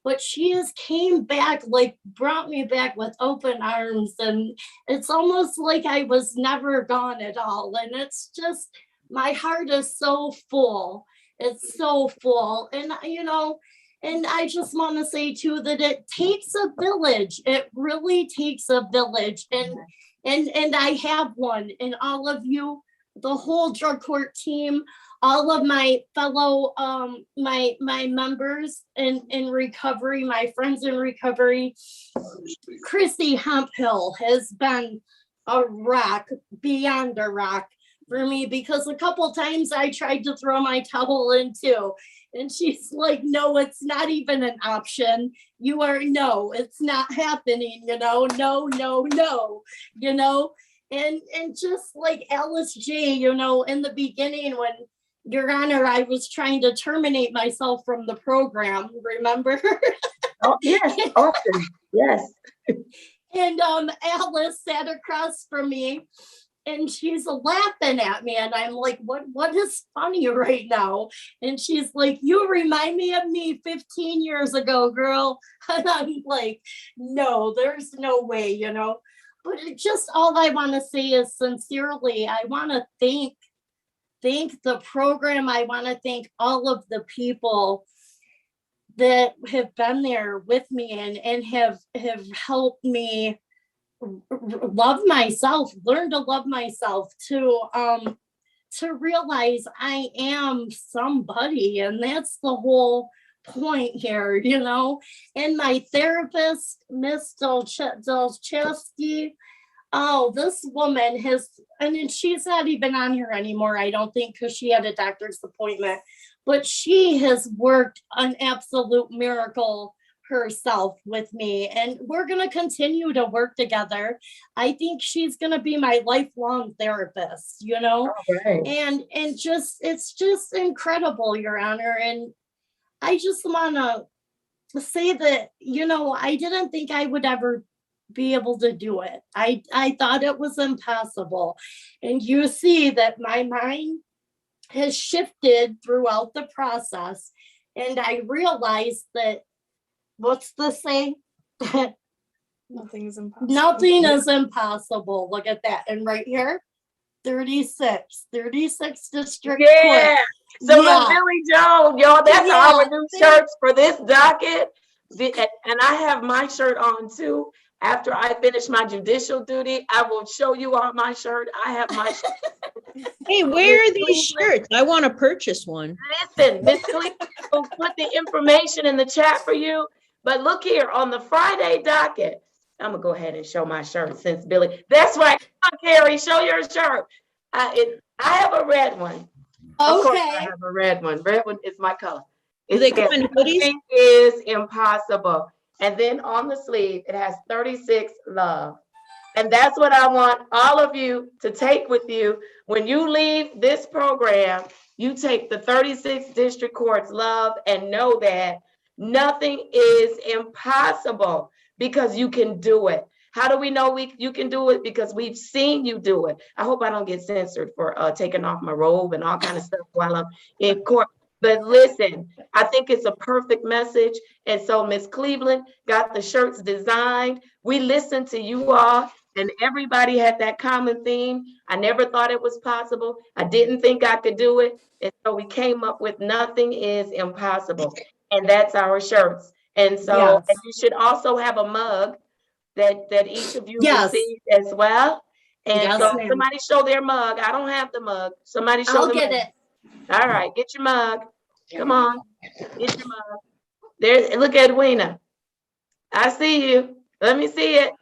but she has came back, like brought me back with open arms, and it's almost like I was never gone at all. And it's just, my heart is so full. It's so full. And and I just want to say too that it takes a village. It really takes a village. And I have one. And all of you, the whole drug court team, all of my fellow my members in recovery, my friends in recovery, Chrissy Hemphill has been a rock, beyond a rock for me, because a couple times I tried to throw my towel in too. And she's like, no, it's not even an option. No, it's not happening, no. And just like Alice J, in the beginning, when, Your Honor, I was trying to terminate myself from the program, remember? Oh, yes, often, yes. And Alice sat across from me, and she's laughing at me, and I'm like, what is funny right now? And she's like, you remind me of me 15 years ago, girl. And I'm like, no, there's no way, But just all I want to say is, sincerely, I want to thank the program. I want to thank all of the people that have been there with me and have helped me love myself, learn to love myself, to realize I am somebody, and that's the whole point here, And my therapist, Miss Dolchevsky, oh, this woman has, and she's not even on here anymore, I don't think, because she had a doctor's appointment, but she has worked an absolute miracle herself with me, and we're going to continue to work together. I think she's going to be my lifelong therapist, Right. and it's just incredible, Your Honor. And I just want to say that, I didn't think I would ever be able to do it. I thought it was impossible. And you see that my mind has shifted throughout the process. And I realized that, what's the saying? Nothing is impossible. Nothing is impossible. Look at that. And right here, 36 district Yeah. court. So Yeah. look, Billy Joe, y'all, that's our new shirts for this docket. And I have my shirt on too. After I finish my judicial duty, I will show you all my shirt. I have my shirt. Hey, where are these shirts? I want to purchase one. Listen, Miss Cleveland will put the information in the chat for you. But look here, on the Friday docket, I'm gonna go ahead and show my shirt since Billy. That's right. Come on, Carrie, show your shirt. I have a red one. Of course, I have a red one. Red one is my color. Do they come in hoodies? Nothing is impossible. And then on the sleeve, it has 36 love. And that's what I want all of you to take with you. When you leave this program, you take the 36 district courts love and know that nothing is impossible, because you can do it. How do we know you can do it? Because we've seen you do it. I hope I don't get censored for taking off my robe and all kind of stuff while I'm in court. But listen, I think it's a perfect message. And so Miss Cleveland got the shirts designed. We listened to you all. And everybody had that common theme. I never thought it was possible. I didn't think I could do it. And so we came up with nothing is impossible. And that's our shirts. And so Yes. and you should also have a mug that each of you Yes. received as well. And Yes, so ma'am. somebody show their mug. I don't have the mug. Somebody show I'll the get mug. it. All right, get your mug. Come on, get your mug. There, look at Edwina. I see you. Let me see it.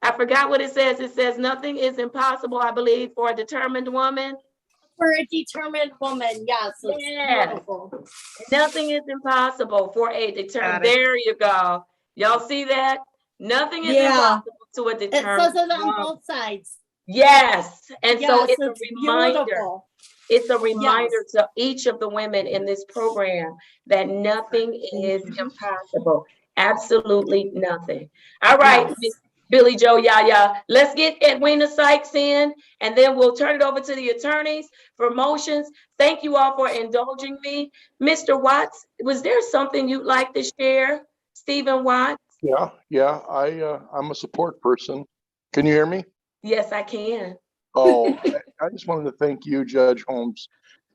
I forgot what it says. It says nothing is impossible, I believe, for a determined woman. For a determined woman, yes, it's Yeah. beautiful. Nothing is impossible for a determined. Got it. There you go. Y'all see that? Nothing is Yeah. impossible to a It determined says it on woman. both sides. Yes. And so Yes, it's a it's reminder. beautiful. It's a reminder to each of the women in this program that nothing is impossible. Absolutely nothing. All right, Yes. Miss Billy Joe Yaya. Let's get Edwina Sykes in, and then we'll turn it over to the attorneys for motions. Thank you all for indulging me. Mr. Watts, was there something you'd like to share? Stephen Watts? Yeah, I'm a support person. Can you hear me? Yes, I can. Oh, I just wanted to thank you, Judge Holmes,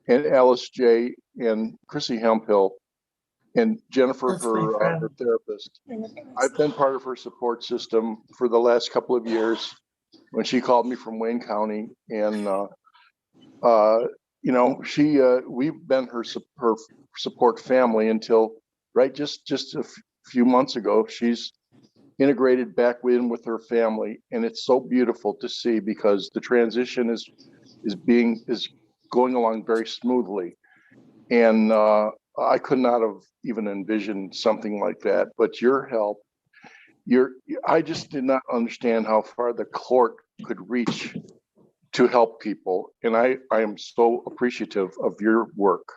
and Alice J. and Chrissy Hemphill, and Jennifer, her therapist. I've been part of her support system for the last couple of years when she called me from Wayne County, and you know, we've been her support family until just a few months ago. She's integrated back in with her family, and it's so beautiful to see because the transition is going along very smoothly, and I could not have even envisioned something like that. But your help, I just did not understand how far the court could reach to help people, and I am so appreciative of your work,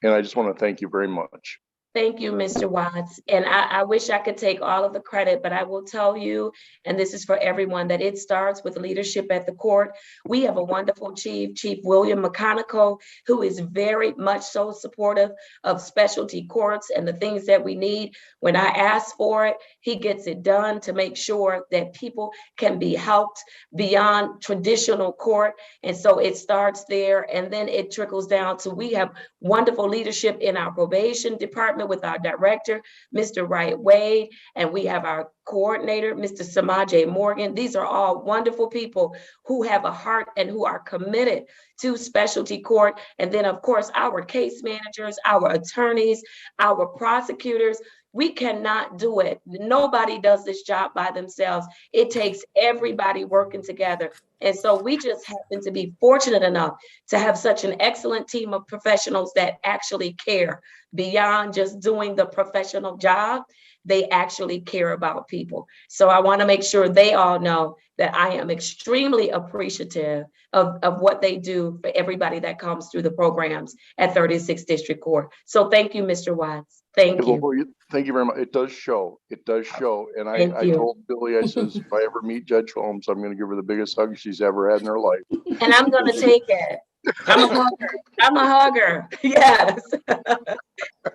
and I just want to thank you very much. Thank you, Mr. Watts. And I wish I could take all of the credit, but I will tell you, and this is for everyone, that it starts with leadership at the court. We have a wonderful chief, Chief William McConicle, who is very much so supportive of specialty courts and the things that we need. When I ask for it, he gets it done to make sure that people can be helped beyond traditional court. And so it starts there, and then it trickles down to, we have wonderful leadership in our probation department with our director, Mr. Wright Wade, and we have our coordinator, Mr. Samaje Morgan. These are all wonderful people who have a heart and who are committed to specialty court. And then, of course, our case managers, our attorneys, our prosecutors. We cannot do it. Nobody does this job by themselves. It takes everybody working together. And so we just happen to be fortunate enough to have such an excellent team of professionals that actually care beyond just doing the professional job. They actually care about people. So I want to make sure they all know that I am extremely appreciative of what they do for everybody that comes through the programs at 36th District Court. So thank you, Mr. Watts. Thank you. Thank you very much. It does show. It does show. And I told Billy, I says, if I ever meet Judge Holmes, I'm going to give her the biggest hug she's ever had in her life. And I'm going to take it. I'm a hugger. I'm a hugger. Yes.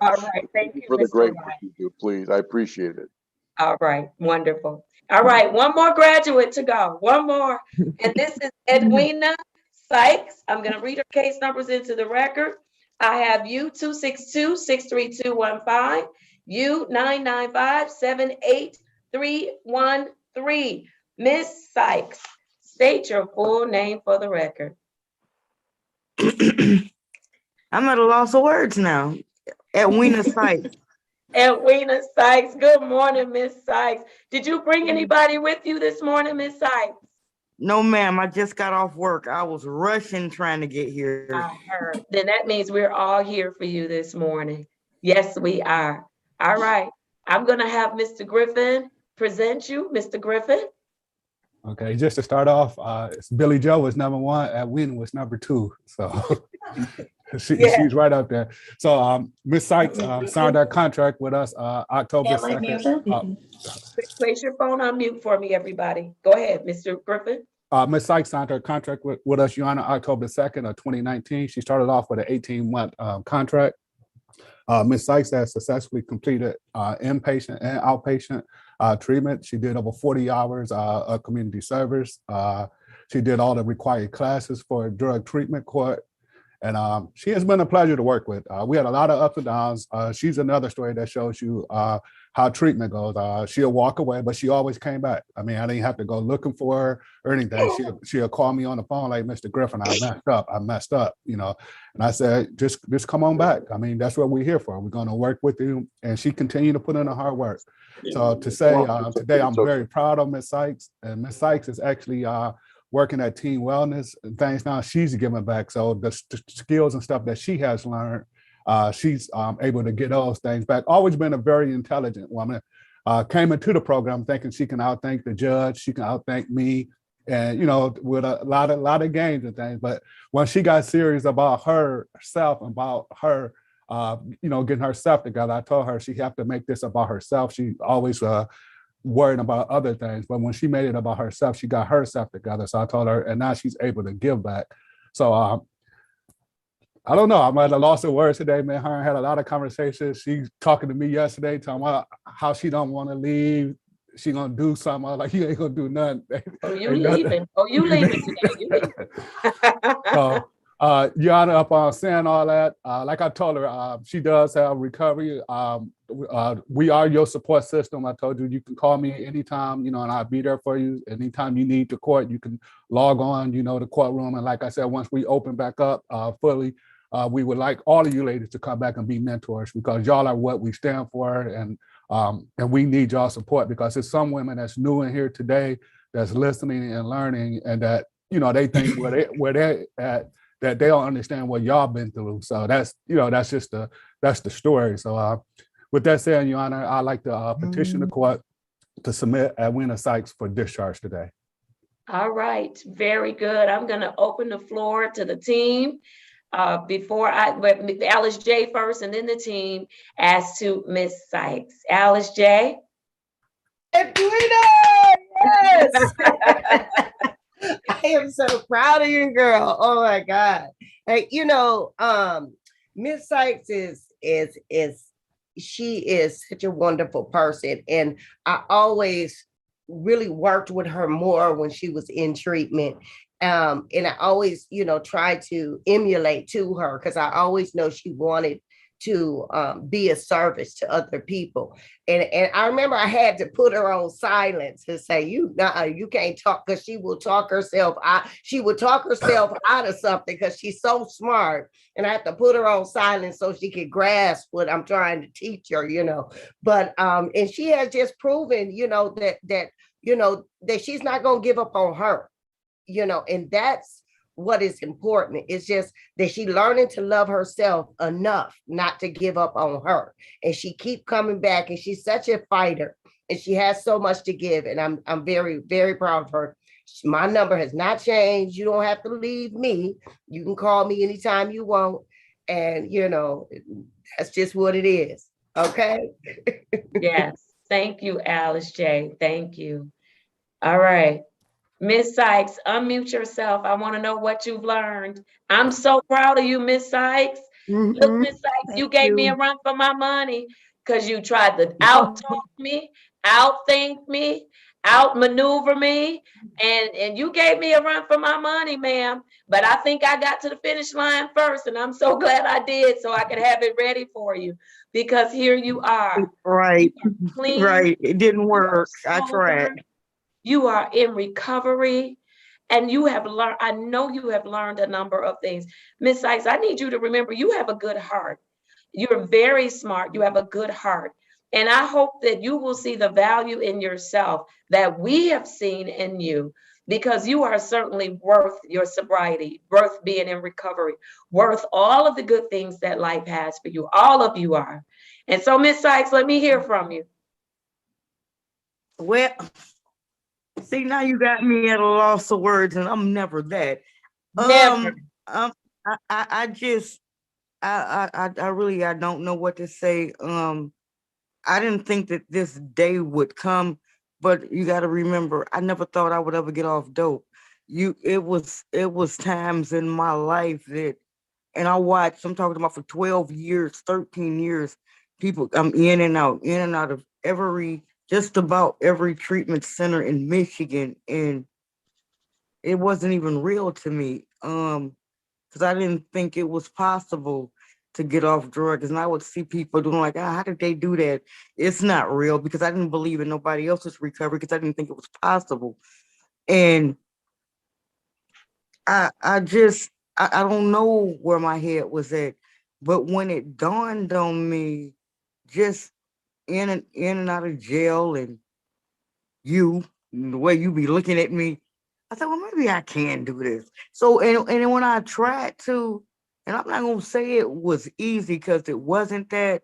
All right. Thank you for the Mr. great White. work you do, please. I appreciate it. All right. Wonderful. All right. One more graduate to go. One more. And this is Edwina Sykes. I'm going to read her case numbers into the record. I have U262-63215, U995-78313. Miss Sykes, state your full name for the record. I'm at a loss of words now. Edwina Sykes. Edwina Sykes. Good morning, Miss Sykes. Did you bring anybody with you this morning, Miss Sykes? No, ma'am. I just got off work. I was rushing trying to get here. I heard. Then that means we're all here for you this morning. Yes, we are. All right. I'm going to have Mr. Griffin present you. Mr. Griffin. Okay, just to start off, Billy Joe was number one, Edwina was number two. So she's right up there. So Ms. Sykes signed our contract with us October 2nd. Place your phone on mute for me, everybody. Go ahead, Mr. Griffin. Ms. Sykes signed her contract with us, Your Honor, October 2nd of 2019. She started off with an 18-month contract. Ms. Sykes has successfully completed inpatient and outpatient treatment. She did over 40 hours of community service. She did all the required classes for drug treatment court. And she has been a pleasure to work with. We had a lot of ups and downs. She's another story that shows you how treatment goes. She'll walk away, but she always came back. I mean, I didn't have to go looking for her or anything. She'll call me on the phone like, Mr. Griffin, I messed up, you know. And I said, just come on back. I mean, that's what we're here for. We're going to work with you. And she continued to put in the hard work. So to say today, I'm very proud of Ms. Sykes. And Ms. Sykes is actually working at Teen Wellness and things now. She's giving back. So the skills and stuff that she has learned, she's able to get those things back. Always been a very intelligent woman. Came into the program thinking she can outthink the judge, she can outthink me, and you know, with a lot of games and things. But when she got serious about herself, about her, you know, getting herself together, I told her she have to make this about herself. She always worrying about other things, but when she made it about herself, she got herself together. So I told her, and now she's able to give back. So I don't know. I'm at a loss of words today, man. Her and had a lot of conversations. She's talking to me yesterday, talking about how she don't want to leave. She gonna do something. I was like, you ain't gonna do nothing. Oh, you leaving? Oh, you leaving today? You leaving. So, Your Honor, up on saying all that, like I told her, she does have recovery. We are your support system. I told you, you can call me anytime, you know, and I'll be there for you. Anytime you need the court, you can log on, you know, the courtroom. And like I said, once we open back up fully, we would like all of you ladies to come back and be mentors, because y'all are what we stand for. And we need y'all support, because there's some women that's new in here today that's listening and learning, and that, you know, they think where they're at, that they don't understand what y'all been through. So that's, you know, that's the story. So with that said, Your Honor, I'd like to petition the court to submit Edwina Sykes for discharge today. All right, very good. I'm gonna open the floor to the team. Before Alice J first, and then the team, as to Miss Sykes. Alice J. Edwina, yes. I am so proud of you, girl. Oh my God. Hey, you know, Miss Sykes is she is such a wonderful person. And I always really worked with her more when she was in treatment. And I always, you know, try to emulate to her, because I always know she wanted to be a service to other people. And I remember I had to put her on silence and say, you can't talk, because she will talk herself out. She would talk herself out of something because she's so smart. And I have to put her on silence so she could grasp what I'm trying to teach her, you know. But and she has just proven, you know, that she's not going to give up on her. You know, and that's what is important. It's just that she learning to love herself enough not to give up on her. And she keep coming back, and she's such a fighter, and she has so much to give. And I'm very, very proud of her. My number has not changed. You don't have to leave me. You can call me anytime you want. And, you know, that's just what it is. Okay. Yes. Thank you, Alice J. Thank you. All right. Miss Sykes, unmute yourself. I want to know what you've learned. I'm so proud of you, Miss Sykes. Look, Miss Sykes, you gave me a run for my money, because you tried to out-talk me, outthink me, outmaneuver me, and you gave me a run for my money, ma'am. But I think I got to the finish line first, and I'm so glad I did, so I could have it ready for you, because here you are. Right. Clean. Right. It didn't work. I tried. You are in recovery, and you have learned, I know you have learned a number of things. Miss Sykes, I need you to remember, you have a good heart. You're very smart. You have a good heart. And I hope that you will see the value in yourself that we have seen in you, because you are certainly worth your sobriety, worth being in recovery, worth all of the good things that life has for you. All of you are. And so, Miss Sykes, let me hear from you. Well, see, now you got me at a loss of words, and I'm never that. Never. I really, I don't know what to say. I didn't think that this day would come, but you got to remember, I never thought I would ever get off dope. It was times in my life that, and I watched, I'm talking about for 12 years, 13 years, people, I'm in and out of every just about every treatment center in Michigan, and it wasn't even real to me. Because I didn't think it was possible to get off drugs. And I would see people doing like, how did they do that? It's not real, because I didn't believe in nobody else's recovery, because I didn't think it was possible. And I don't know where my head was at, but when it dawned on me, just in and out of jail, and the way you be looking at me, I said, well, maybe I can do this. So, and then when I tried to, and I'm not gonna say it was easy, because it wasn't that,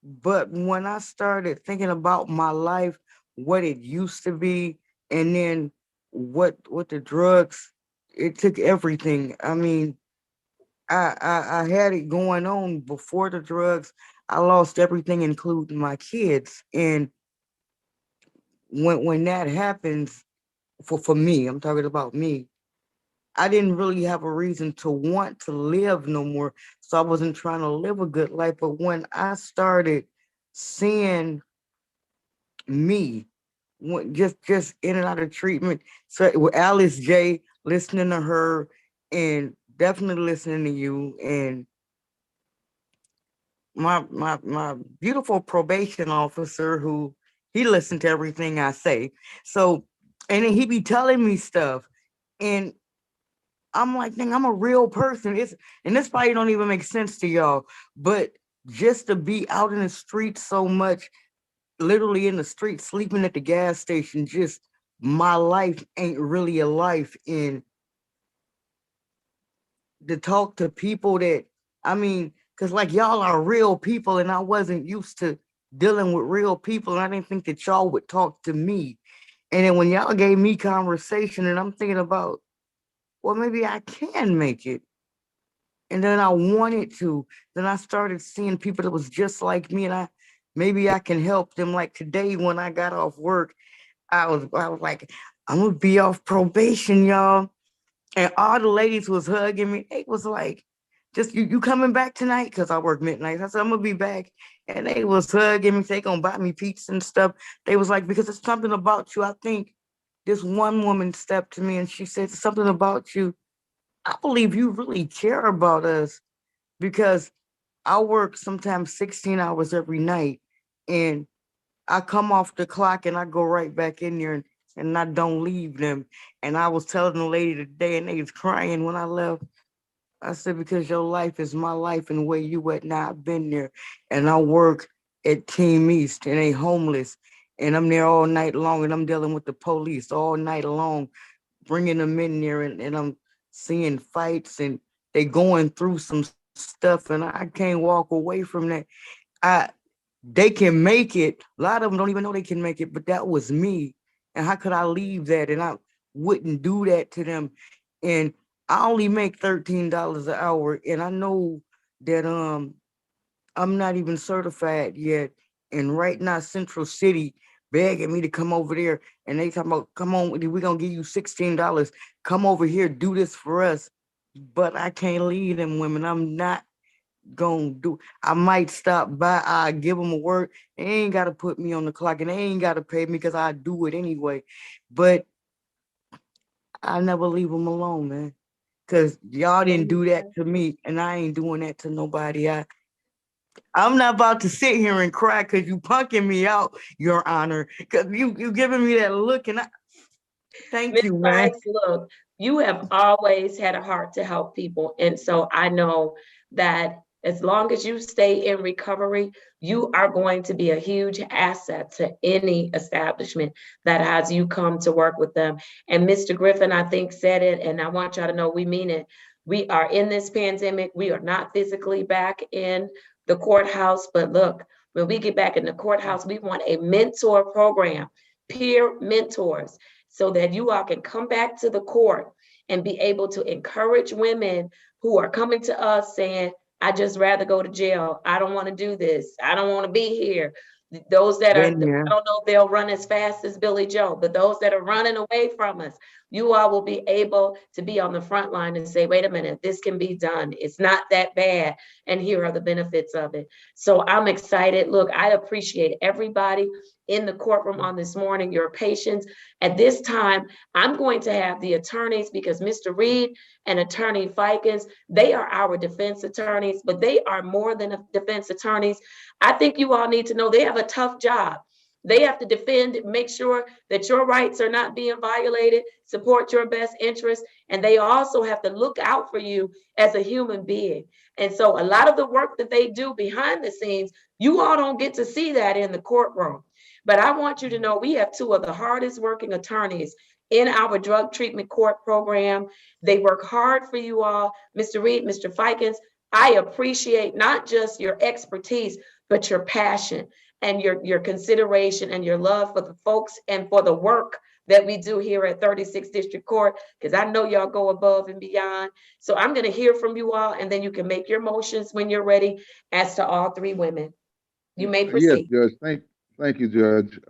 but when I started thinking about my life, what it used to be, and then what the drugs, it took everything. I mean, I had it going on before the drugs. I lost everything, including my kids. And when that happens, for me, I'm talking about me, I didn't really have a reason to want to live no more. So I wasn't trying to live a good life. But when I started seeing me, just in and out of treatment, so with Alice J, listening to her, and definitely listening to you, and my beautiful probation officer, who he listened to everything I say. So, and then he be telling me stuff, and I'm like, dang, I'm a real person. And this probably don't even make sense to y'all, but just to be out in the streets so much, literally in the street, sleeping at the gas station, just my life ain't really a life. And to talk to people that, I mean, because like y'all are real people, and I wasn't used to dealing with real people, and I didn't think that y'all would talk to me. And then when y'all gave me conversation, and I'm thinking about, well, maybe I can make it. And then I wanted to. Then I started seeing people that was just like me, and maybe I can help them. Like today, when I got off work, I was like, I'm gonna be off probation, y'all. And all the ladies was hugging me. They was like, just you coming back tonight? Because I work midnight. I said, I'm gonna be back. And they was hugging me. They gonna buy me pizza and stuff. They was like, because it's something about you. I think this one woman stepped to me and she said, something about you. I believe you really care about us, because I work sometimes 16 hours every night, and I come off the clock and I go right back in there, and I don't leave them. And I was telling the lady today, and they was crying when I left. I said, because your life is my life, and where you at now, I've been there. And I work at Team East, and they homeless. And I'm there all night long, and I'm dealing with the police all night long, bringing them in there, and I'm seeing fights, and they going through some stuff, and I can't walk away from that. They can make it. A lot of them don't even know they can make it, but that was me. And how could I leave that? And I wouldn't do that to them. And I only make $13 an hour, and I know that I'm not even certified yet. And right now, Central City begging me to come over there, and they talking about, come on, we're gonna give you $16. Come over here, do this for us. But I can't leave them women. I'm not gonna do. I might stop by. I give them a word. They ain't gotta put me on the clock, and they ain't gotta pay me, because I do it anyway. But I never leave them alone, man. Because y'all didn't do that to me, and I ain't doing that to nobody. I'm not about to sit here and cry because you punking me out, Your Honor. Because you giving me that look, and thank Ms. you, man. Sykes, look, you have always had a heart to help people. And so I know that as long as you stay in recovery, you are going to be a huge asset to any establishment that has you come to work with them. And Mr. Griffin, I think, said it, and I want y'all to know we mean it. We are in this pandemic. We are not physically back in the courthouse, but look, when we get back in the courthouse, we want a mentor program, peer mentors, so that you all can come back to the court and be able to encourage women who are coming to us saying, I just rather go to jail. I don't want to do this. I don't want to be here. Those that are, I Been there. don't know if they'll run as fast as Billy Joe, but those that are running away from us, you all will be able to be on the front line and say, wait a minute, this can be done. It's not that bad. And here are the benefits of it. So I'm excited. Look, I appreciate everybody in the courtroom on this morning, your patience. At this time, I'm going to have the attorneys, because Mr. Reed and Attorney Fikens, they are our defense attorneys, but they are more than defense attorneys. I think you all need to know they have a tough job. They have to defend, make sure that your rights are not being violated, support your best interest, and they also have to look out for you as a human being. And so a lot of the work that they do behind the scenes, you all don't get to see that in the courtroom. But I want you to know we have two of the hardest working attorneys in our drug treatment court program. They work hard for you all. Mr. Reed, Mr. Fikens, I appreciate not just your expertise, but your passion and your consideration and your love for the folks and for the work that we do here at 36th District Court, because I know y'all go above and beyond. So I'm going to hear from you all, and then you can make your motions when you're ready as to all three women. You may proceed. Yes, Judge. Thank you, Judge.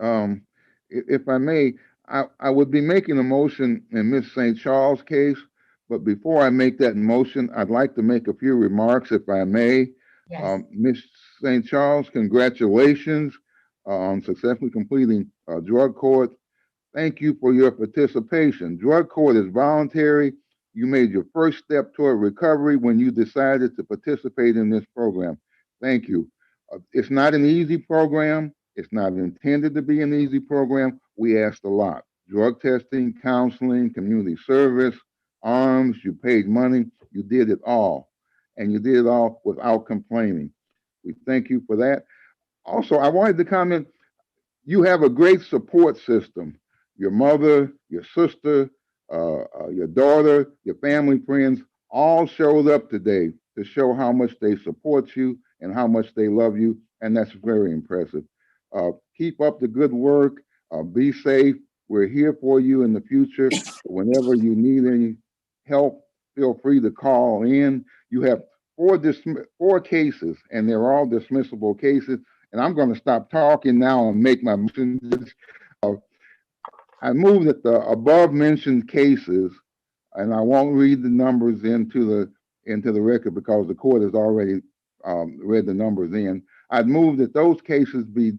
If I may, I would be making a motion in Miss St. Charles' case, but before I make that motion, I'd like to make a few remarks, if I may. Yes. Miss St. Charles, congratulations on successfully completing drug court. Thank you for your participation. Drug court is voluntary. You made your first step toward recovery when you decided to participate in this program. Thank you. It's not an easy program. It's not intended to be an easy program. We asked a lot. Drug testing, counseling, community service, arms, you paid money. You did it all. And you did it all without complaining. We thank you for that. Also, I wanted to comment, you have a great support system. Your mother, your sister, your daughter, your family, friends, all showed up today to show how much they support you and how much they love you, and that's very impressive. Keep up the good work. Be safe. We're here for you in the future. Whenever you need any help, feel free to call in. You have four cases, and they're all dismissible cases. And I'm going to stop talking now and make my motion. I move that the above mentioned cases, and I won't read the numbers into the record because the court has already read the numbers in. I'd move that those cases be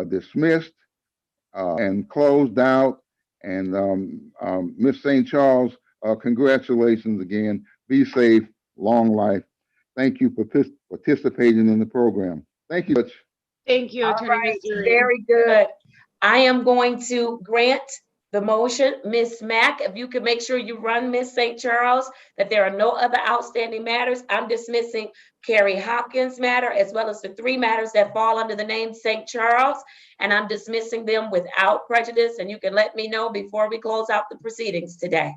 dismissed and closed out. And Miss St. Charles, congratulations again. Be safe, long life. Thank you for participating in the program. Thank you. Thank you, All Attorney right, Mystery. very good. I am going to grant the motion. Ms. Mack, if you could make sure you run Ms. St. Charles, that there are no other outstanding matters. I'm dismissing Carrie Hopkins' matter, as well as the three matters that fall under the name St. Charles, and I'm dismissing them without prejudice, and you can let me know before we close out the proceedings today.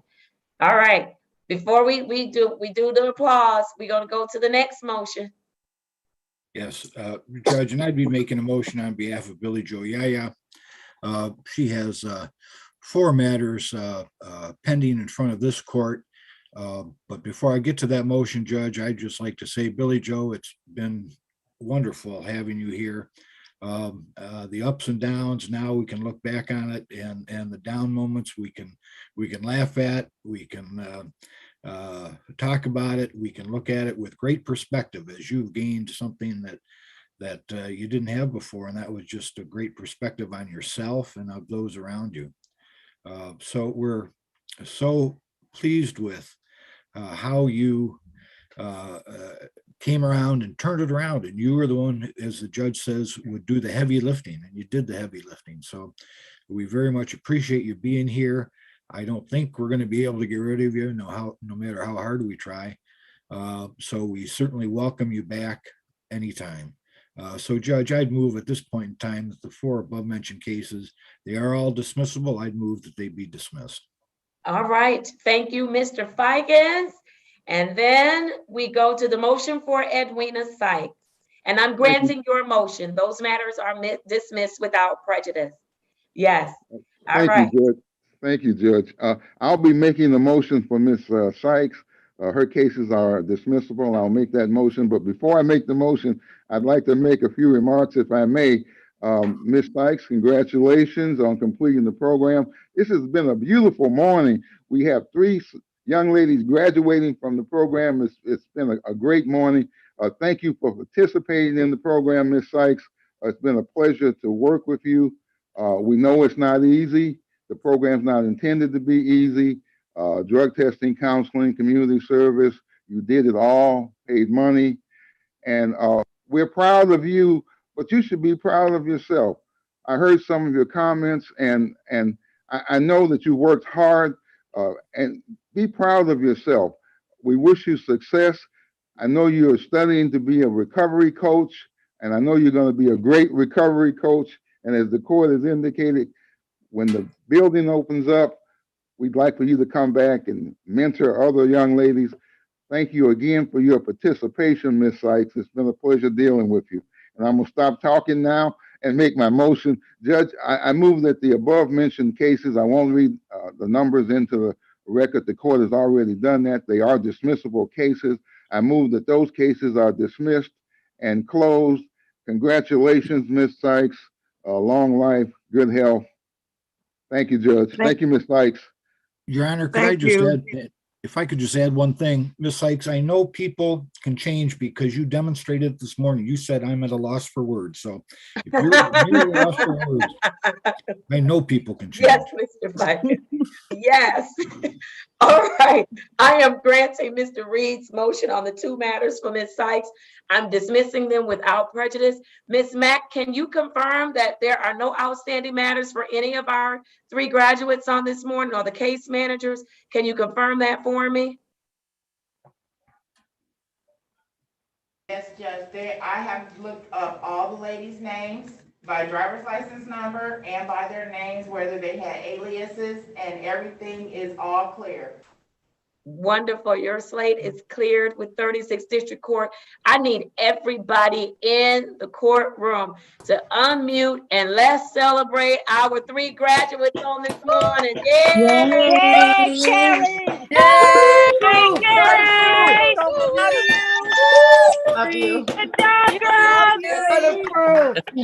All right, before we do the applause, we're gonna go to the next motion. Yes, Judge, and I'd be making a motion on behalf of Billy Joe Yaya. She has four matters pending in front of this court. But before I get to that motion, Judge, I'd just like to say, Billy Joe, it's been wonderful having you here. The ups and downs, now we can look back on it, and the down moments we can laugh at, we can talk about it, we can look at it with great perspective, as you've gained something that you didn't have before, and that was just a great perspective on yourself and of those around you. So we're so pleased with how you came around and turned it around, and you were the one, as the judge says, would do the heavy lifting, and you did the heavy lifting. So we very much appreciate you being here. I don't think we're going to be able to get rid of you, no matter how hard we try. So we certainly welcome you back anytime. So Judge, I'd move at this point in time that the four above mentioned cases, they are all dismissible. I'd move that they be dismissed. All right, thank you, Mr. Fikens. And then we go to the motion for Edwina Sykes. And I'm granting your motion. Those matters are dismissed without prejudice. Yes. All right. Thank you, Judge. Thank you, Judge. I'll be making the motion for Ms. Sykes. Her cases are dismissible. I'll make that motion. But before I make the motion, I'd like to make a few remarks, if I may. Ms. Sykes, congratulations on completing the program. This has been a beautiful morning. We have three young ladies graduating from the program. It's been a great morning. Thank you for participating in the program, Ms. Sykes. It's been a pleasure to work with you. We know it's not easy. The program's not intended to be easy. Drug testing, counseling, community service, you did it all, paid money. And we're proud of you, but you should be proud of yourself. I heard some of your comments, and I know that you worked hard, and be proud of yourself. We wish you success. I know you're studying to be a recovery coach, and I know you're going to be a great recovery coach. And as the court has indicated, when the building opens up, we'd like for you to come back and mentor other young ladies. Thank you again for your participation, Ms. Sykes. It's been a pleasure dealing with you. And I'm going to stop talking now and make my motion. Judge, I move that the above mentioned cases, I won't read the numbers into the record. The court has already done that. They are dismissible cases. I move that those cases are dismissed and closed. Congratulations, Ms. Sykes. Long life, good health. Thank you, Judge. Thank you, Ms. Sykes. Your Honor, could I just add, if I could just add one thing, Ms. Sykes, I know people can change because you demonstrated this morning. You said I'm at a loss for words. So if you're at a loss for words, I know people can change. Yes, Mr. Sykes. Yes. All right. I am granting Mr. Reed's motion on the two matters for Ms. Sykes. I'm dismissing them without prejudice. Ms. Mack, can you confirm that there are no outstanding matters for any of our three graduates on this morning, or the case managers? Can you confirm that for me? Yes, Judge. I have looked up all the ladies' names by driver's license number and by their names, whether they had aliases, and everything is all clear. Wonderful. Your slate is cleared with 36th District Court. I need everybody in the courtroom to unmute and let's celebrate our three graduates on this morning. Yay! Yay, Sherry! Yay! Yay! Love you. Good job, girls. Love you,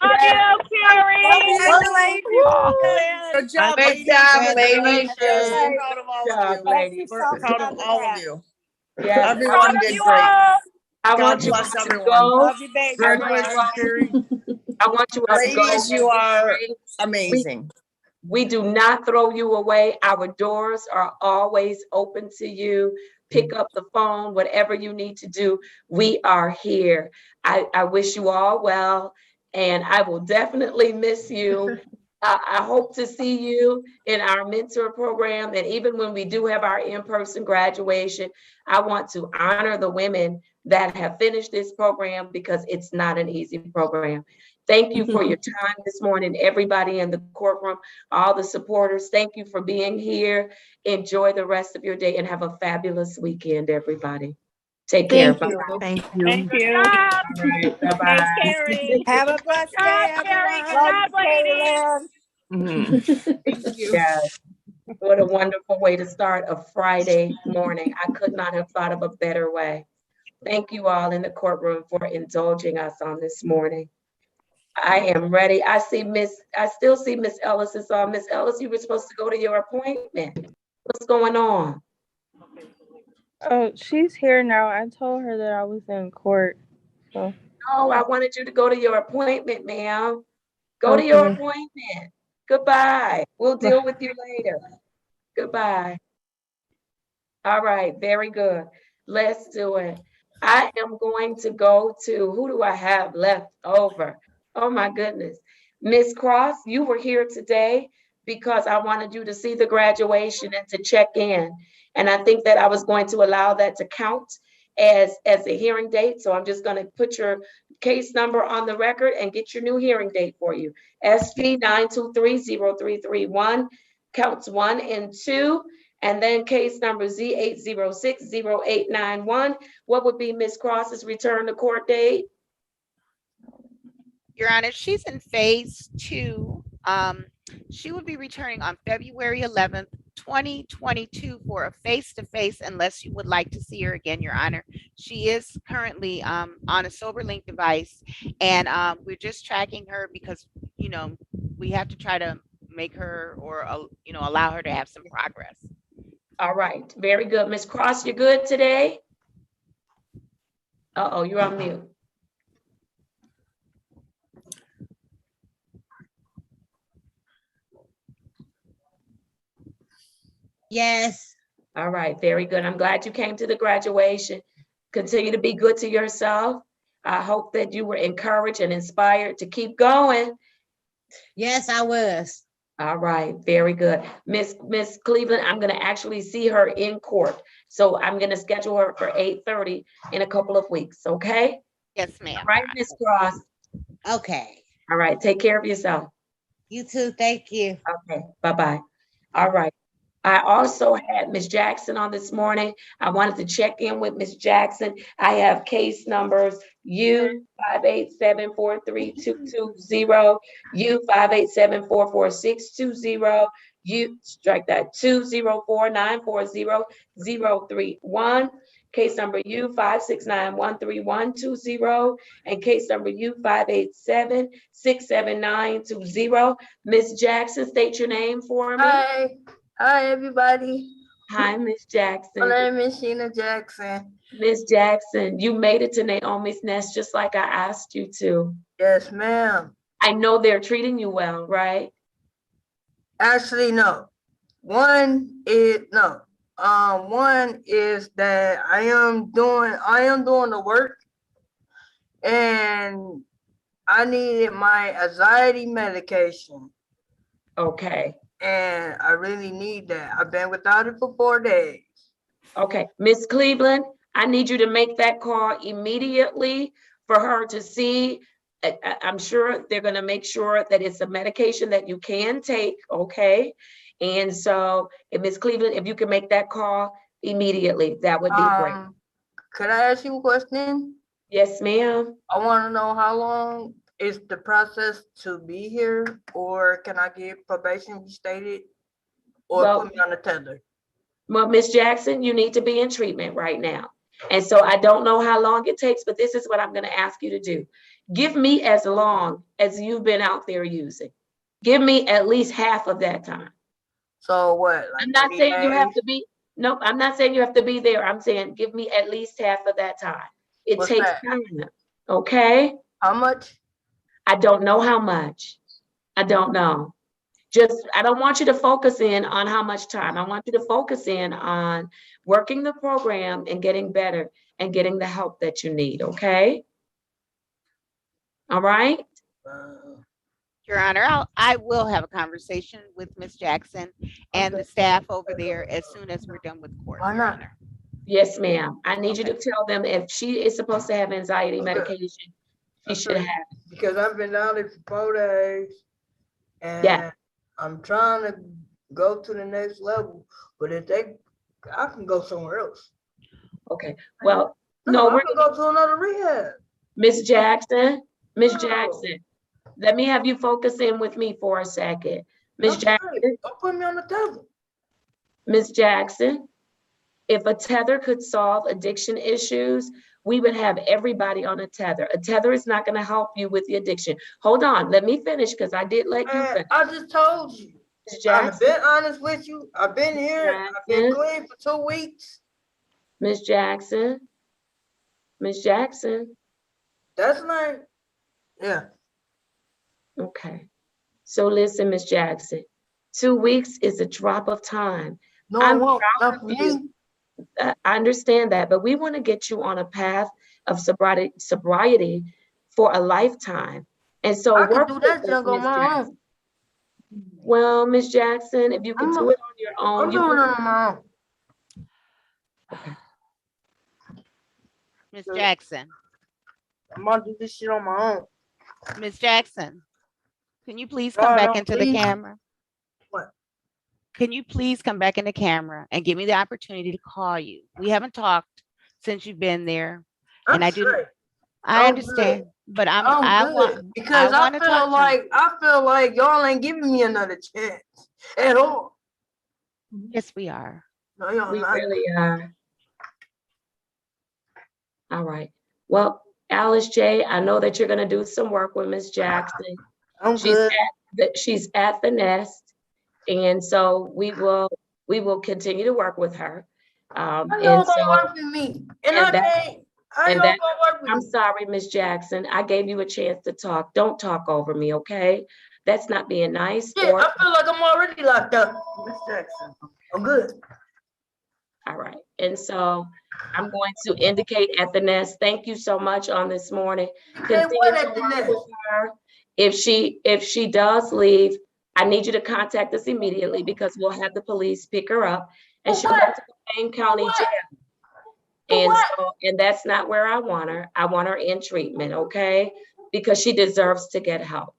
Carrie. Good job, Great ladies. job, ladies. We're proud of all of you. Ladies. We're proud of all of you. Yes. Everyone did great. I God want you bless all to everyone. go. Love you, baby. Congratulations, Carrie. I want you all to go. Ladies, you are amazing. We do not throw you away. Our doors are always open to you. Pick up the phone, whatever you need to do. We are here. I wish you all well, and I will definitely miss you. I hope to see you in our mentor program. And even when we do have our in-person graduation, I want to honor the women that have finished this program, because it's not an easy program. Thank you for your time this morning, everybody in the courtroom, all the supporters. Thank you for being here. Enjoy the rest of your day and have a fabulous weekend, everybody. Take care. Thank you. Bye-bye. Thank you. Thank you. All right, bye-bye. Thanks, Carrie. Have a blessed day, everyone. Good job, ladies. Thank you. Yes. What a wonderful way to start a Friday morning. I could not have thought of a better way. Thank you all in the courtroom for indulging us on this morning. I am ready. I still see Miss Ellis is on. Miss Ellis, you were supposed to go to your appointment. What's going on? Oh, she's here now. I told her that I was in court. So. No, I wanted you to go to your appointment, ma'am. Go to your appointment. Goodbye. We'll deal with you later. Goodbye. All right, very good. Let's do it. I am going to go to, who do I have left over? Oh my goodness. Miss Cross, you were here today because I wanted you to see the graduation and to check in. And I think that I was going to allow that to count as a hearing date. So I'm just going to put your case number on the record and get your new hearing date for you. SV 9230331, counts 1 and 2. And then case number Z8060891. What would be Ms. Cross's return to court date? Your Honor, she's in phase 2. She will be returning on February 11th, 2022 for a face-to-face, unless you would like to see her again, Your Honor. She is currently on a SoberLink device, and we're just tracking her because, we have to try to make her or, allow her to have some progress. All right, very good. Ms. Cross, you good today? Uh-oh, you're on mute. Yes. All right, very good. I'm glad you came to the graduation. Continue to be good to yourself. I hope that you were encouraged and inspired to keep going. Yes, I was. All right, very good. Miss Cleveland, I'm gonna actually see her in court. So I'm gonna schedule her for 8:30 in a couple of weeks, okay? Yes, ma'am. All right, Miss Cross. Okay. All right, take care of yourself. You too. Thank you. Okay, bye-bye. All right. I also had Miss Jackson on this morning. I wanted to check in with Miss Jackson. I have case numbers U587432220, U587444620, U, strike that, 204940031, case number U569132120, and case number U587677920. Miss Jackson, state your name for me. Hi, everybody. Hi, Miss Jackson. My name is Sheena Jackson. Miss Jackson, you made it to Naomi's Nest just like I asked you to. Yes, ma'am. I know they're treating you well, right? Actually, no. One is that I am doing the work, and I needed my anxiety medication. Okay. And I really need that. I've been without it for 4 days. Okay, Miss Cleveland, I need you to make that call immediately for her to see. I'm sure they're gonna make sure that it's a medication that you can take, okay? And so, if Miss Cleveland, if you can make that call immediately, that would be great. Could I ask you a question? Yes, ma'am. I want to know how long is the process to be here, or can I get probation restated, or Well, put me on the tether? Well, Miss Jackson, you need to be in treatment right now. And so I don't know how long it takes, but this is what I'm going to ask you to do. Give me as long as you've been out there using. Give me at least half of that time. So what? Like I'm not 30 saying you have days? to be, no, I'm not saying you have to be there. I'm saying give me at least half of that time. It What's takes that? time, okay? How much? I don't know how much. I don't know. I don't want you to focus in on how much time. I want you to focus in on working the program and getting better and getting the help that you need, okay? All right? Your Honor, I will have a conversation with Miss Jackson and the staff over there as soon as we're done with court. Why Your not? Honor. Yes, ma'am. I need you to tell them if she is supposed to have anxiety medication, she should have it. Because I've been out there for 4 days, and Yeah. I'm trying to go to the next level, but I can go somewhere else. Okay, well, No, no, I can go to another rehab. Miss Jackson, let me have you focus in with me for a second. Miss Jackson. Don't put me on the tether. Miss Jackson, if a tether could solve addiction issues, we would have everybody on a tether. A tether is not going to help you with the addiction. Hold on, let me finish because I did let you finish. I just told you. I've been honest with you. I've been here. I've been clean for 2 weeks. Miss Jackson. That's not. Yeah. Okay. So listen, Miss Jackson, 2 weeks is a drop of time. No, I'm it won't. proud Not of for you. me. I understand that, but we want to get you on a path of sobriety for a lifetime. And so I can work do with that us, junk on Miss my Jackson. own. Well, Miss Jackson, if you can do it on your own, I'm doing it on my own. Miss Jackson. I'm about to do this shit on my own. Miss Jackson, can you please come back into the camera? What? Can you please come back in the camera and give me the opportunity to call you? We haven't talked since you've been there. And I understand, but I want because I want to talk to you. I feel like y'all ain't giving me another chance at all. Yes, we are. No, y'all We not. really are. All right. Well, Alice J, I know that you're going to do some work with Miss Jackson. She's at the Nest, and so we will continue to work with her. I know don't work with me, I'm sorry, Miss Jackson. I gave you a chance to talk. Don't talk over me, okay? That's not being nice. Yeah, I feel like I'm already locked up, Miss Jackson. Oh, good. All right. And so I'm going to indicate at the nest, thank you so much on this morning. Hey, Continue what to at the work nest? with her. If she does leave, I need you to contact us immediately because we'll have the police pick her up and she'll go to the Wayne County jail. And that's not where I want her. I want her in treatment, okay? Because she deserves to get help.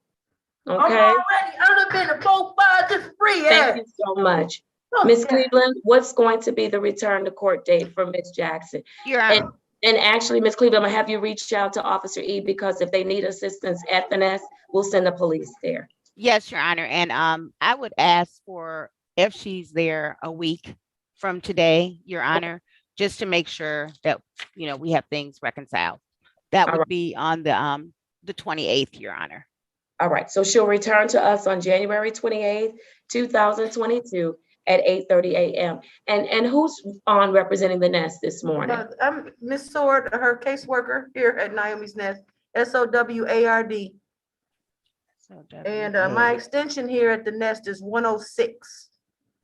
I'm Okay? already under been a 4-5 just free. Thank you so much. Miss Cleveland, what's going to be the return to court date for Miss Jackson? And actually, Miss Cleveland, I'm gonna have you reach out to Officer E because if they need assistance at the nest, we'll send the police there. Yes, Your Honor. And I would ask for if she's there a week from today, Your Honor, just to make sure that, you know, we have things reconciled. That would be on the 28th, Your Honor. All right, so she'll return to us on January 28th, 2022 at 8:30 a.m. And who's on representing the nest this morning? I'm Miss Sword, her caseworker here at Naomi's Nest, SOWARD. And my extension here at the nest is 106.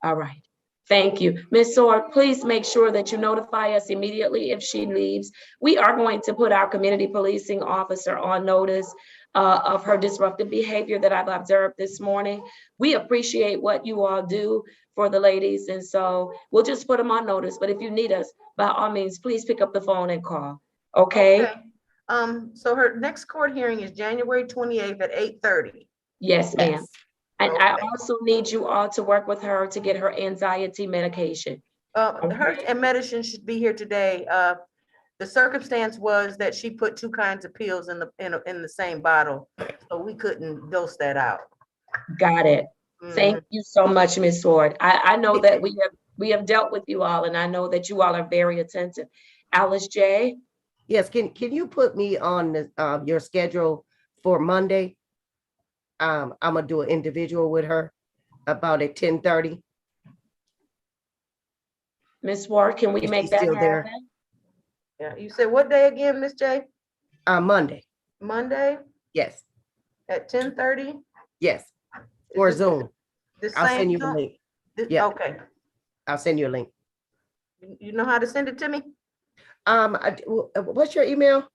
All right. Thank you. Ms. Sword, please make sure that you notify us immediately if she leaves. We are going to put our community policing officer on notice of her disruptive behavior that I've observed this morning. We appreciate what you all do for the ladies. And so we'll just put them on notice. But if you need us, by all means, please pick up the phone and call. Okay? So her next court hearing is January 28th at 8:30. Yes, ma'am. And I also need you all to work with her to get her anxiety medication. Her medicine should be here today. The circumstance was that she put 2 kinds of pills in the same bottle, so we couldn't dose that out. Got it. Thank you so much, Ms. Sword. I know that we have dealt with you all, and I know that you all are very attentive. Alice J. Yes, can you put me on the, your schedule for Monday? I'm gonna do an individual with her about at 10:30. Ms. Ward, can we make that happen? Yeah, you said what day again, Miss J? Monday. Monday Yes. at 10:30? Yes. Or Zoom. I'll send you the Zoom? link. Yeah. Okay. I'll send you a link. You know how to send it to me? What's your email?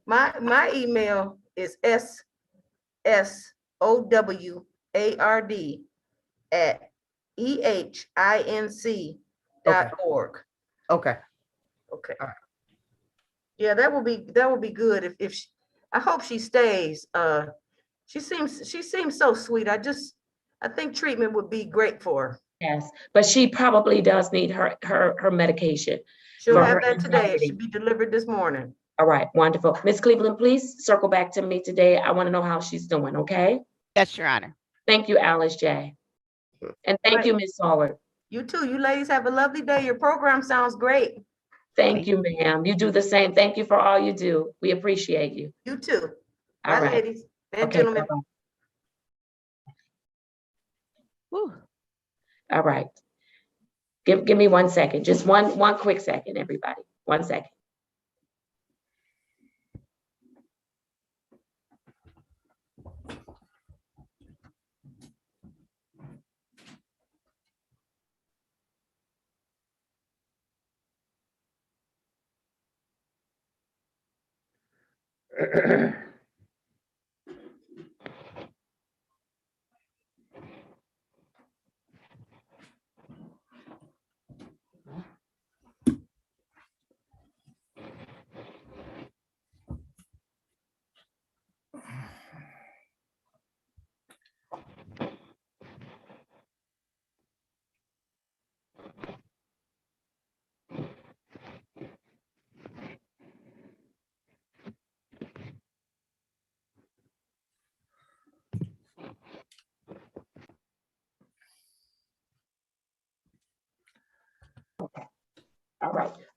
My email is SSOWARD@EHINC.org. Okay. Okay. Yeah, that will be good if she, I hope she stays. She seems so sweet. I think treatment would be great for her. Yes, but she probably does need her medication. She'll for have her that today. It anxiety. should be delivered this morning. All right, wonderful. Ms. Cleveland, please circle back to me today. I want to know how she's doing, okay? Yes, Your Honor. Thank you, Alice J. And thank you, Ms. Howard. You too. You ladies have a lovely day. Your program sounds great. Thank you, ma'am. You do the same. Thank you for all you do. We appreciate you. You too. All Bye, right. ladies and Okay, gentlemen. bye-bye. All right. Give me 1 second. Just one quick second, everybody. 1 second.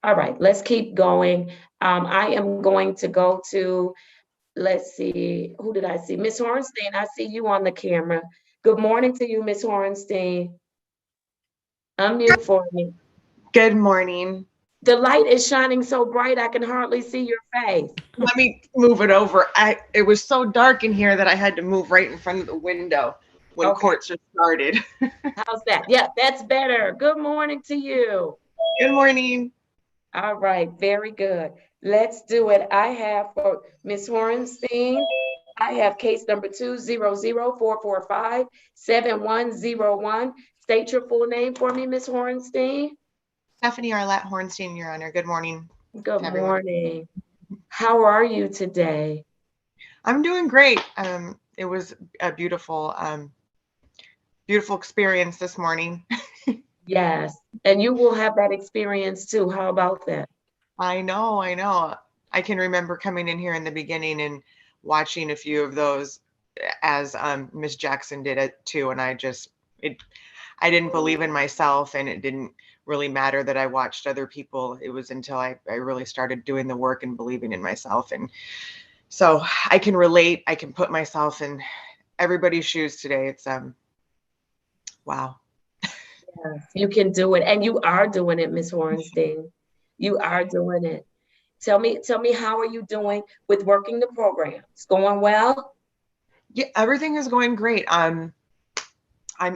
All right, let's keep going. I am going to go to, let's see, who did I see? Miss Hornstein, I see you on the camera. Good morning to you, Miss Hornstein. Unmute for me. Good morning. The light is shining so bright, I can hardly see your face. Let me move it over. It was so dark in here that I had to move right in front of the window. when Okay. courts just started. How's that? Yeah, that's better. Good morning to you. Good morning. All right, very good. Let's do it. I have for Ms. Horenstein, I have case number 200-445-7101. State your full name for me, Ms. Horenstein. Stephanie Arlette Hornstein, Your Honor. Good morning. Good to everyone. morning. How are you today? I'm doing great. It was a beautiful, beautiful experience this morning. Yes, and you will have that experience too. How about that? I know. I can remember coming in here in the beginning and watching a few of those as Miss Jackson did it too. And I didn't believe in myself, and it didn't really matter that I watched other people. It was until I really started doing the work and believing in myself. And so I can relate. I can put myself in everybody's shoes today. It's wow. Yes, you can do it, and you are doing it, Ms. Horenstein. You are doing it. Tell me, how are you doing with working the program? It's going well? Yeah, everything is going great. I'm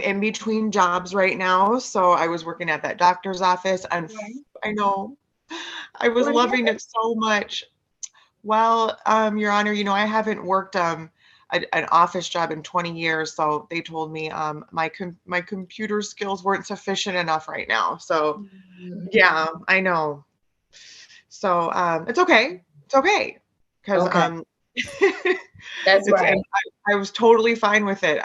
in between jobs right now. So I was working at that doctor's office, and I know I was loving it so much. Well, Your Honor, I haven't worked an office job in 20 years. So they told me my computer skills weren't sufficient enough right now. So yeah, I know. So it's okay. It's okay. Because that's right. I was totally fine with it.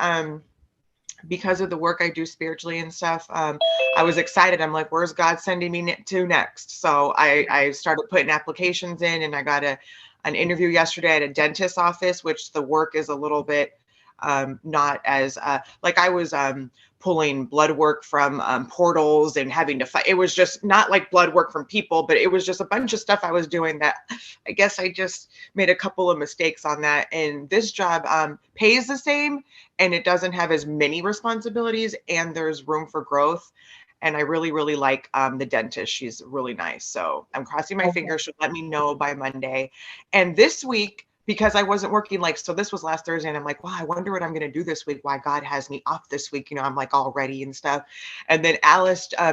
Because of the work I do spiritually and stuff, I was excited. I'm like, where's God sending me to next? So I started putting applications in, and I got an interview yesterday at a dentist's office, which the work is a little bit not as like I was pulling blood work from portals and having to fight. It was just not like blood work from people, but it was just a bunch of stuff I was doing that I guess I just made a couple of mistakes on that. And this job pays the same, and it doesn't have as many responsibilities, and there's room for growth. And I really, really like the dentist. She's really nice. So I'm crossing my fingers. She'll let me know by Monday. And this week, because I wasn't working, so this was last Thursday, and I'm like, wow, I wonder what I'm going to do this week, why God has me off this week. I'm like all ready and stuff. And then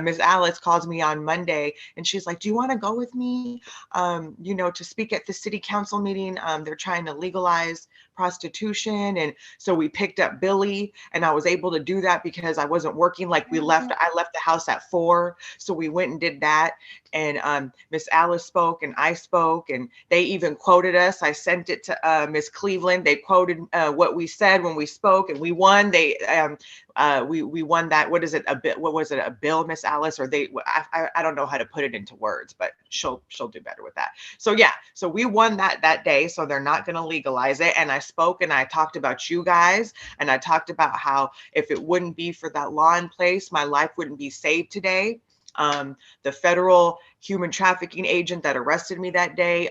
Miss Alice calls me on Monday, and she's like, do you want to go with me, to speak at the city council meeting? They're trying to legalize prostitution. And so we picked up Billy, and I was able to do that because I wasn't working. I left the house at 4. So we went and did that. And Miss Alice spoke, and I spoke, and they even quoted us. I sent it to Miss Cleveland. They quoted what we said when we spoke, and we won. We won that. What is it? What was it? A bill, Miss Alice? Or I don't know how to put it into words, but she'll do better with that. So yeah, so we won that day. So they're not going to legalize it. And I spoke, and I talked about you guys, and I talked about how if it wouldn't be for that law in place, my life wouldn't be saved today. The federal human trafficking agent that arrested me that day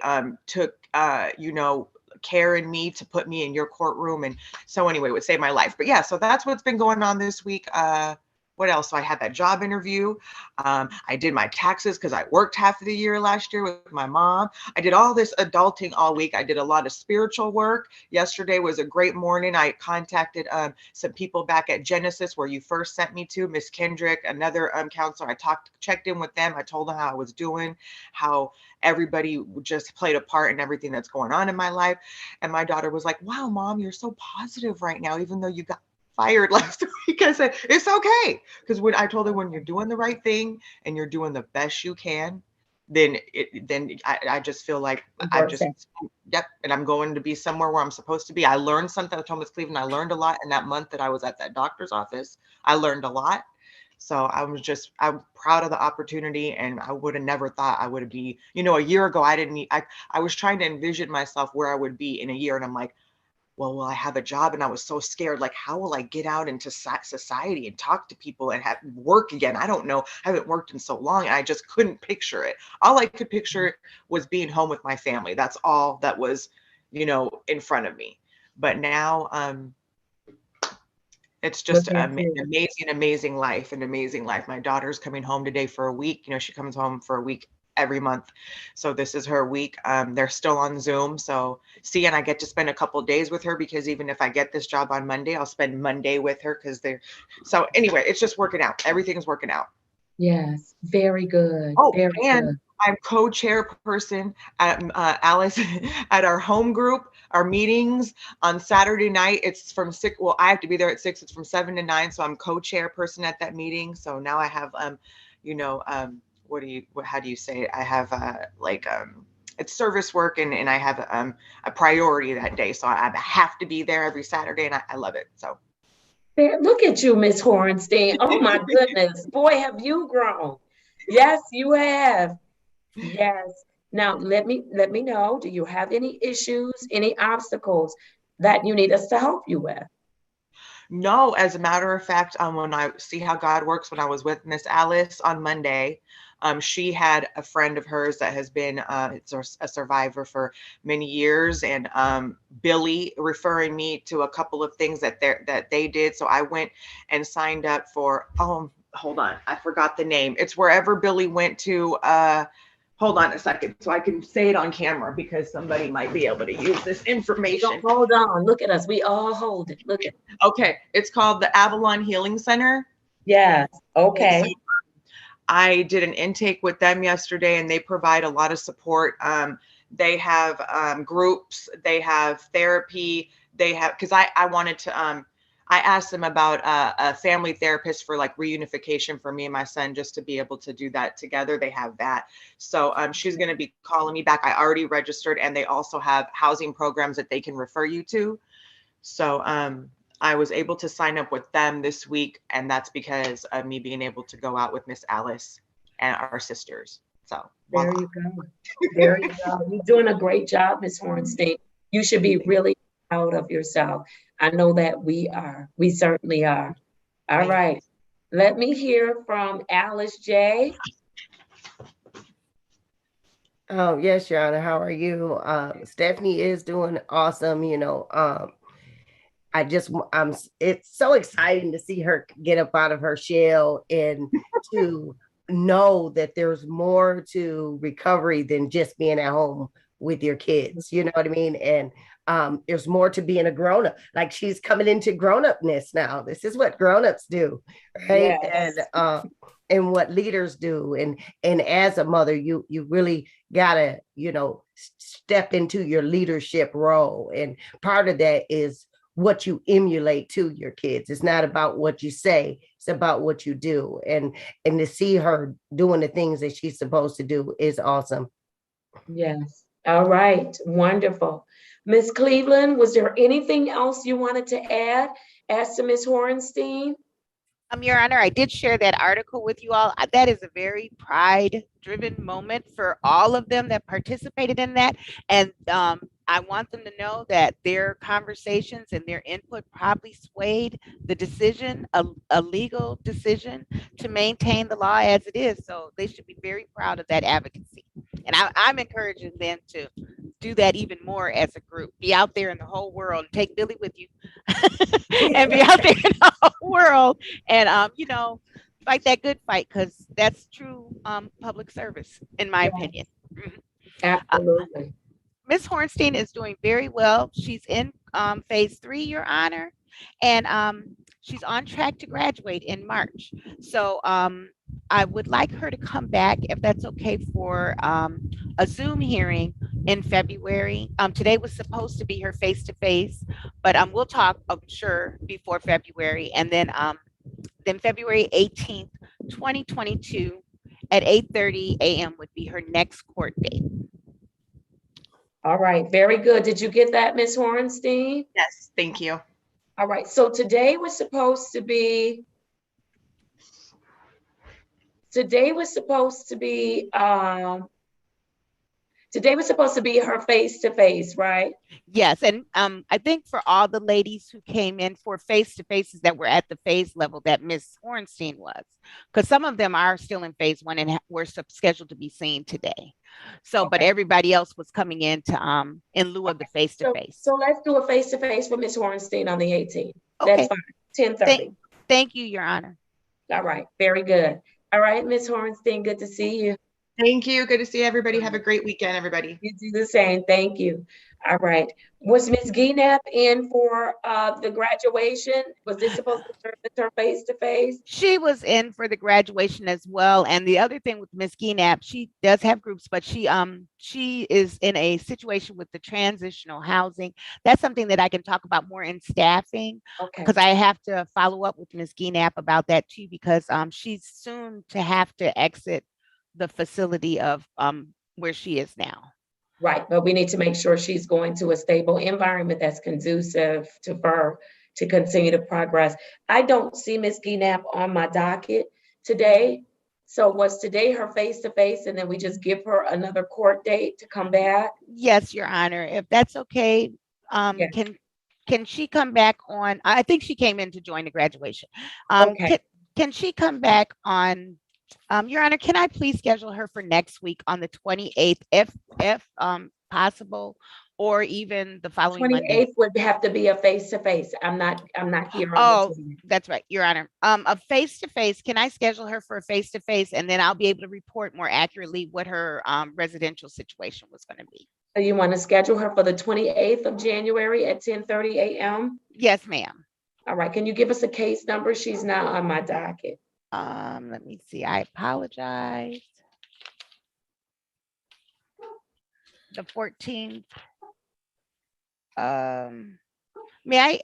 took, care in me to put me in your courtroom. And so anyway, it would save my life. But yeah, so that's what's been going on this week. What else? So I had that job interview. I did my taxes because I worked half of the year last year with my mom. I did all this adulting all week. I did a lot of spiritual work. Yesterday was a great morning. I contacted some people back at Genesis, where you first sent me to, Miss Kendrick, another counselor. I checked in with them. I told them how I was doing, how everybody just played a part in everything that's going on in my life. And my daughter was like, wow, Mom, you're so positive right now, even though you got fired last week. I said, it's okay. Because when I told her, when you're doing the right thing and you're doing the best you can, then I just feel like yep. And I'm going to be somewhere where I'm supposed to be. I learned something. I told Miss Cleveland, I learned a lot in that month that I was at that doctor's office. I learned a lot. So I'm proud of the opportunity, and I would have never thought I would be, a year ago, I was trying to envision myself where I would be in a year. And I'm like, well, will I have a job? And I was so scared, how will I get out into society and talk to people and have work again? I don't know. I haven't worked in so long. And I just couldn't picture it. All I could picture was being home with my family. That's all that was, in front of me. But now it's just an amazing life, an amazing life. My daughter's coming home today for a week. She comes home for a week every month. So this is her week. They're still on Zoom. So and I get to spend a couple days with her, because even if I get this job on Monday, I'll spend Monday with her because so anyway, it's just working out. Everything is working out. Yes, very good. Oh, Very and good. I'm co-chairperson at Alice at our home group, our meetings on Saturday night. It's from 6. Well, I have to be there at 6. It's from 7 to 9. So I'm co-chairperson at that meeting. So now I have, how do you say it? I have it's service work, and I have a priority that day. So I have to be there every Saturday, and I love it. So. Look at you, Miss Hornstein. Oh my goodness. Boy, have you grown. Yes, you have. Yes. Now let me know, do you have any issues, any obstacles that you need us to help you with? No, as a matter of fact, when I see how God works, when I was with Miss Alice on Monday, she had a friend of hers that has been it's a survivor for many years, and Billy referring me to a couple of things that they did. So I went and signed up for, hold on, I forgot the name. It's wherever Billy went to. Hold on a second so I can say it on camera, because somebody might be able to use this information. Hold on, look at us. We all hold it. Look at it. Okay, it's called the Avalon Healing Center. Yes, okay. So I did an intake with them yesterday, and they provide a lot of support. They have groups, they have therapy, they have, because I wanted to, I asked them about a family therapist for like reunification for me and my son, just to be able to do that together. They have that. So she's going to be calling me back. I already registered, and they also have housing programs that they can refer you to. So I was able to sign up with them this week, and that's because of me being able to go out with Miss Alice and our sisters. So there you go. There you go. You're doing a great job, Miss Hornstein. You should be really proud of yourself. I know that we are. We certainly are. All right. Let me hear from Alice J. Oh, yes, Your Honor. How are you? Stephanie is doing awesome. It's so exciting to see her get up out of her shell and to know that there's more to recovery than just being at home with your kids. You know what I mean? And there's more to being a grown-up. Like, she's coming into grown-upness now. This is what grown-ups do, right? Yes. And what leaders do. And as a mother, you really gotta, step into your leadership role. And part of that is what you emulate to your kids. It's not about what you say, it's about what you do. And to see her doing the things that she's supposed to do is awesome. Yes. All right. Wonderful. Miss Cleveland, was there anything else you wanted to add as to Miss Hornstein? Your Honor, I did share that article with you all. That is a very pride-driven moment for all of them that participated in that. And I want them to know that their conversations and their input probably swayed the decision, a legal decision, to maintain the law as it is. So they should be very proud of that advocacy. And I'm encouraging them to do that even more as a group. Be out there in the whole world, and take Billy with you, and be out there in the whole world, and fight that good fight, because that's true public service, in my opinion. Absolutely. Ms. Hornstein is doing very well. She's in phase 3, Your Honor, and she's on track to graduate in March. So I would like her to come back, if that's okay, for a Zoom hearing in February. Today was supposed to be her face-to-face, but we'll talk, I'm sure, before February. And then February 18th, 2022 at 8:30 a.m. would be her next court date. All right, very good. Did you get that, Ms. Hornstein? Yes, thank you. All right, so today was supposed to be her face-to-face, right? Yes, and I think for all the ladies who came in for face-to-faces that were at the phase level that Ms. Hornstein was, because some of them are still in phase 1 and were scheduled to be seen today. So, okay. But everybody else was coming in to in lieu of the face-to-face. So let's do a face-to-face for Ms. Hornstein on the 18th. Okay. That's fine. 10:30. Thank you, Your Honor. All right, very good. All right, Ms. Hornstein, good to see you. Thank you. Good to see everybody. Have a great weekend, everybody. You do the same. Thank you. All right. Was Ms. Gienap in for the graduation? Was this supposed to serve as her face-to-face? She was in for the graduation as well. And the other thing with Miss Gienap, she does have groups, but she is in a situation with the transitional housing. That's something that I can talk about more in staffing, Okay. because I have to follow up with Miss Gienap about that too, because she's soon to have to exit the facility of where she is now. Right, but we need to make sure she's going to a stable environment that's conducive to her to continue to progress. I don't see Ms. Gienap on my docket today. So was today her face-to-face and then we just give her another court date to come back? Yes, Your Honor, if that's okay. Yes. Can she come back on? I think she came in to join the graduation. Okay. Can she come back on? Your Honor, can I please schedule her for next week on the 28th, if possible, or even the following Monday? 28th would have to be a face-to-face. I'm not here on Oh, the 28th. that's right, Your Honor. A face-to-face, can I schedule her for a face-to-face, and then I'll be able to report more accurately what her residential situation was going to be. So you want to schedule her for the 28th of January at 10:30 a.m.? Yes, ma'am. All right, can you give us a case number? She's not on my docket. Let me see. I apologize. The 14th. May I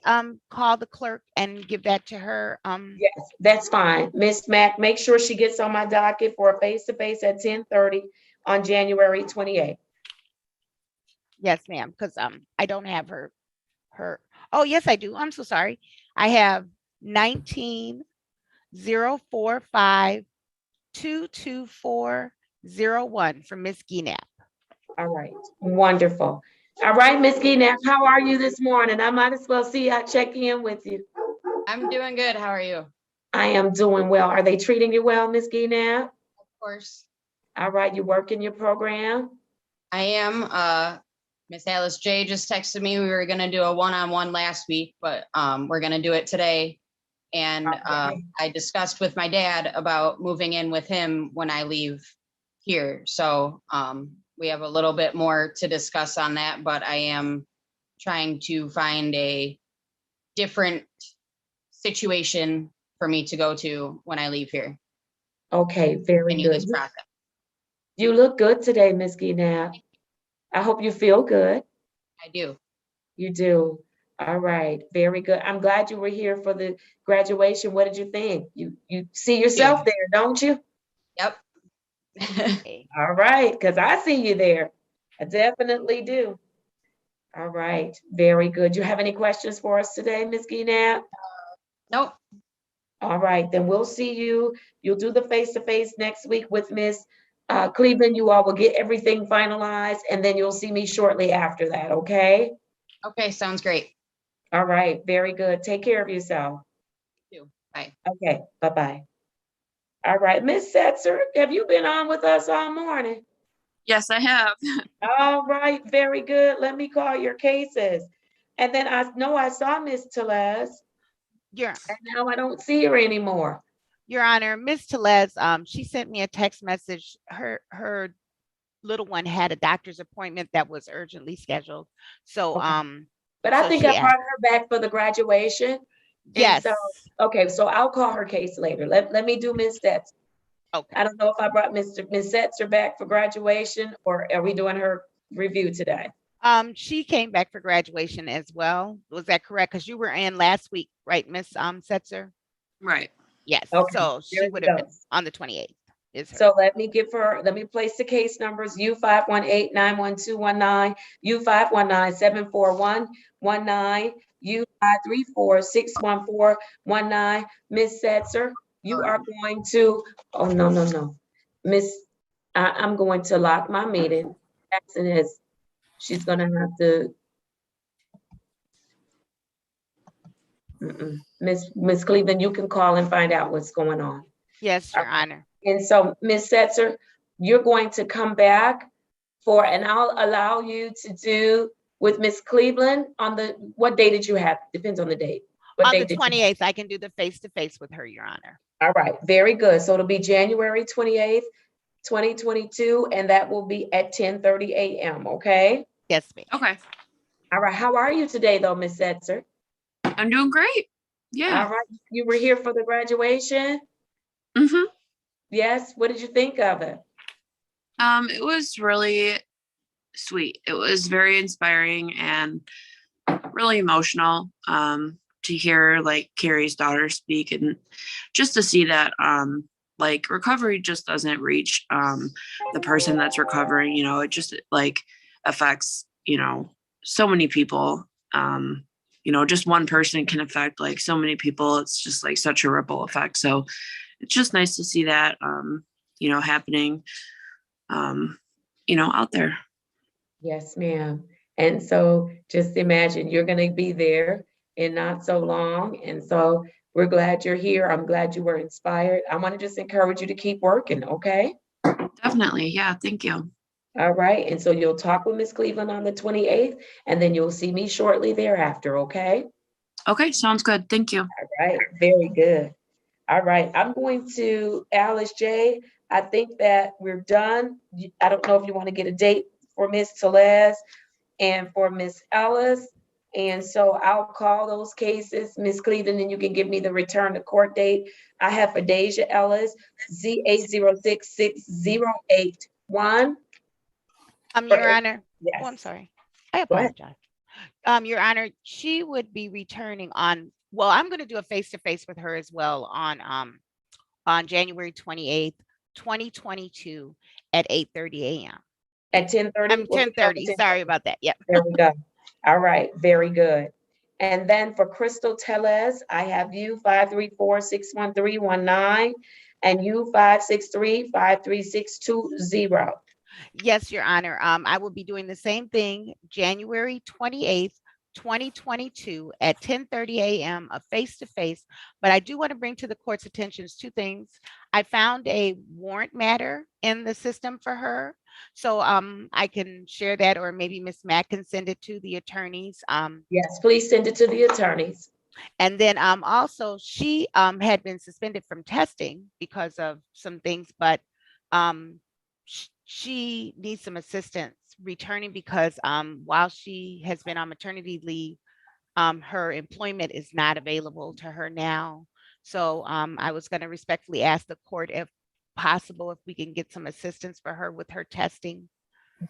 call the clerk and give that to her? Yes, that's fine. Miss Mack, make sure she gets on my docket for a face-to-face at 10:30 on January 28th. Yes, ma'am, because I don't have her. Oh, yes, I do. I'm so sorry. I have 19-045-22401 from Miss Gienap. All right, wonderful. All right, Miss Gienap, how are you this morning? I might as well see I check in with you. I'm doing good. How are you? I am doing well. Are they treating you well, Miss Gienap? Of course. All right, you working your program? I am. Miss Alice J just texted me. We were going to do a one-on-one last week, but we're going to do it today. And I discussed with my dad about moving in with him when I leave here. So we have a little bit more to discuss on that, but I am trying to find a different situation for me to go to when I leave here. Okay, very Continue good. this process. You look good today, Miss Gienap. I hope you feel good. I do. You do. All right, very good. I'm glad you were here for the graduation. What did you think? You see yourself there, don't you? Yep. All right, because I see you there. I definitely do. All right, very good. You have any questions for us today, Ms. Gienap? Nope. All right, then we'll see you. You'll do the face-to-face next week with Ms. Cleveland. You all will get everything finalized, and then you'll see me shortly after that, okay? Okay, sounds great. All right, very good. Take care of yourself. You too. Bye. Okay, bye-bye. All right, Ms. Setzer, have you been on with us all morning? Yes, I have. All right, very good. Let me call your cases. And then I know I saw Miss Tellez. Yeah. And now I don't see her anymore. Your Honor, Miss Tellez, she sent me a text message. Her little one had a doctor's appointment that was urgently scheduled. So, okay. But I think I brought her back for the graduation. Yes. So, okay, so I'll call her case later. Let me do Miss Setzer. Okay. I don't know if I brought Miss Setzer back for graduation, or are we doing her review today? She came back for graduation as well. Was that correct? Because you were in last week, right, Miss Setzer? Right. Yes. Okay, So she would have been on the 28th. So let me place the case numbers U518-91219, U519-74119, U534-61419. Miss Setzer, you are going to, oh, no. Miss, I'm going to lock my meeting. Jackson is, she's gonna have to, Miss Cleveland, you can call and find out what's going on. Yes, Your Honor. And so, Ms. Setzer, you're going to come back and I'll allow you to do with Ms. Cleveland on what day did you have? Depends on the date. What On day the 28th, I can do the face-to-face with her, Your Honor. All right, very good. So it'll be January 28th 2022, and that will be at 10:30 a.m., okay? Yes, ma'am. Okay. All right, how are you today though, Miss Setzer? I'm doing great. Yeah. All right, you were here for the graduation? Mm-hmm. Yes, what did you think of it? It was really sweet. It was very inspiring and really emotional to hear like Carrie's daughter speak, and just to see that like recovery just doesn't reach the person that's recovering. You know, it just like affects, you know, so many people. You know, just one person can affect like so many people. It's just like such a ripple effect. So it's just nice to see that you know, happening you know, out there. Yes, ma'am. And so just imagine you're going to be there in not so long. And so we're glad you're here. I'm glad you were inspired. I want to just encourage you to keep working, okay? Definitely. Yeah. Thank you. All right. And so you'll talk with Miss Cleveland on the 28th, and then you'll see me shortly thereafter, okay? Okay. Sounds good. Thank you. All right. Very good. All right. I'm going to Alice J. I think that we're done. I don't know if you want to get a date for Miss Telez and for Miss Ellis. And so I'll call those cases, Miss Cleveland, and you can give me the return to court date. I have for Deja Ellis, Z8066081. Your Honor. Yes. Oh, I'm sorry. I Go ahead. apologize. Your Honor, she would be returning on, well, I'm going to do a face-to-face with her as well on January 28th, 2022 at 8:30 a.m. At 10:30? 10:30. Sorry about that. Yep. There we go. All right, very good. And then for Crystal Tellez, I have you 534-61319 and you 563-53620. Yes, Your Honor. I will be doing the same thing January 28th, 2022 at 10:30 a.m. a face-to-face. But I do want to bring to the court's attention two things. I found a warrant matter in the system for her. So I can share that, or maybe Ms. Mack can send it to the attorneys. Yes, please send it to the attorneys. And then also she had been suspended from testing because of some things, but she needs some assistance returning because while she has been on maternity leave, her employment is not available to her now. So I was going to respectfully ask the court, if possible, if we can get some assistance for her with her testing.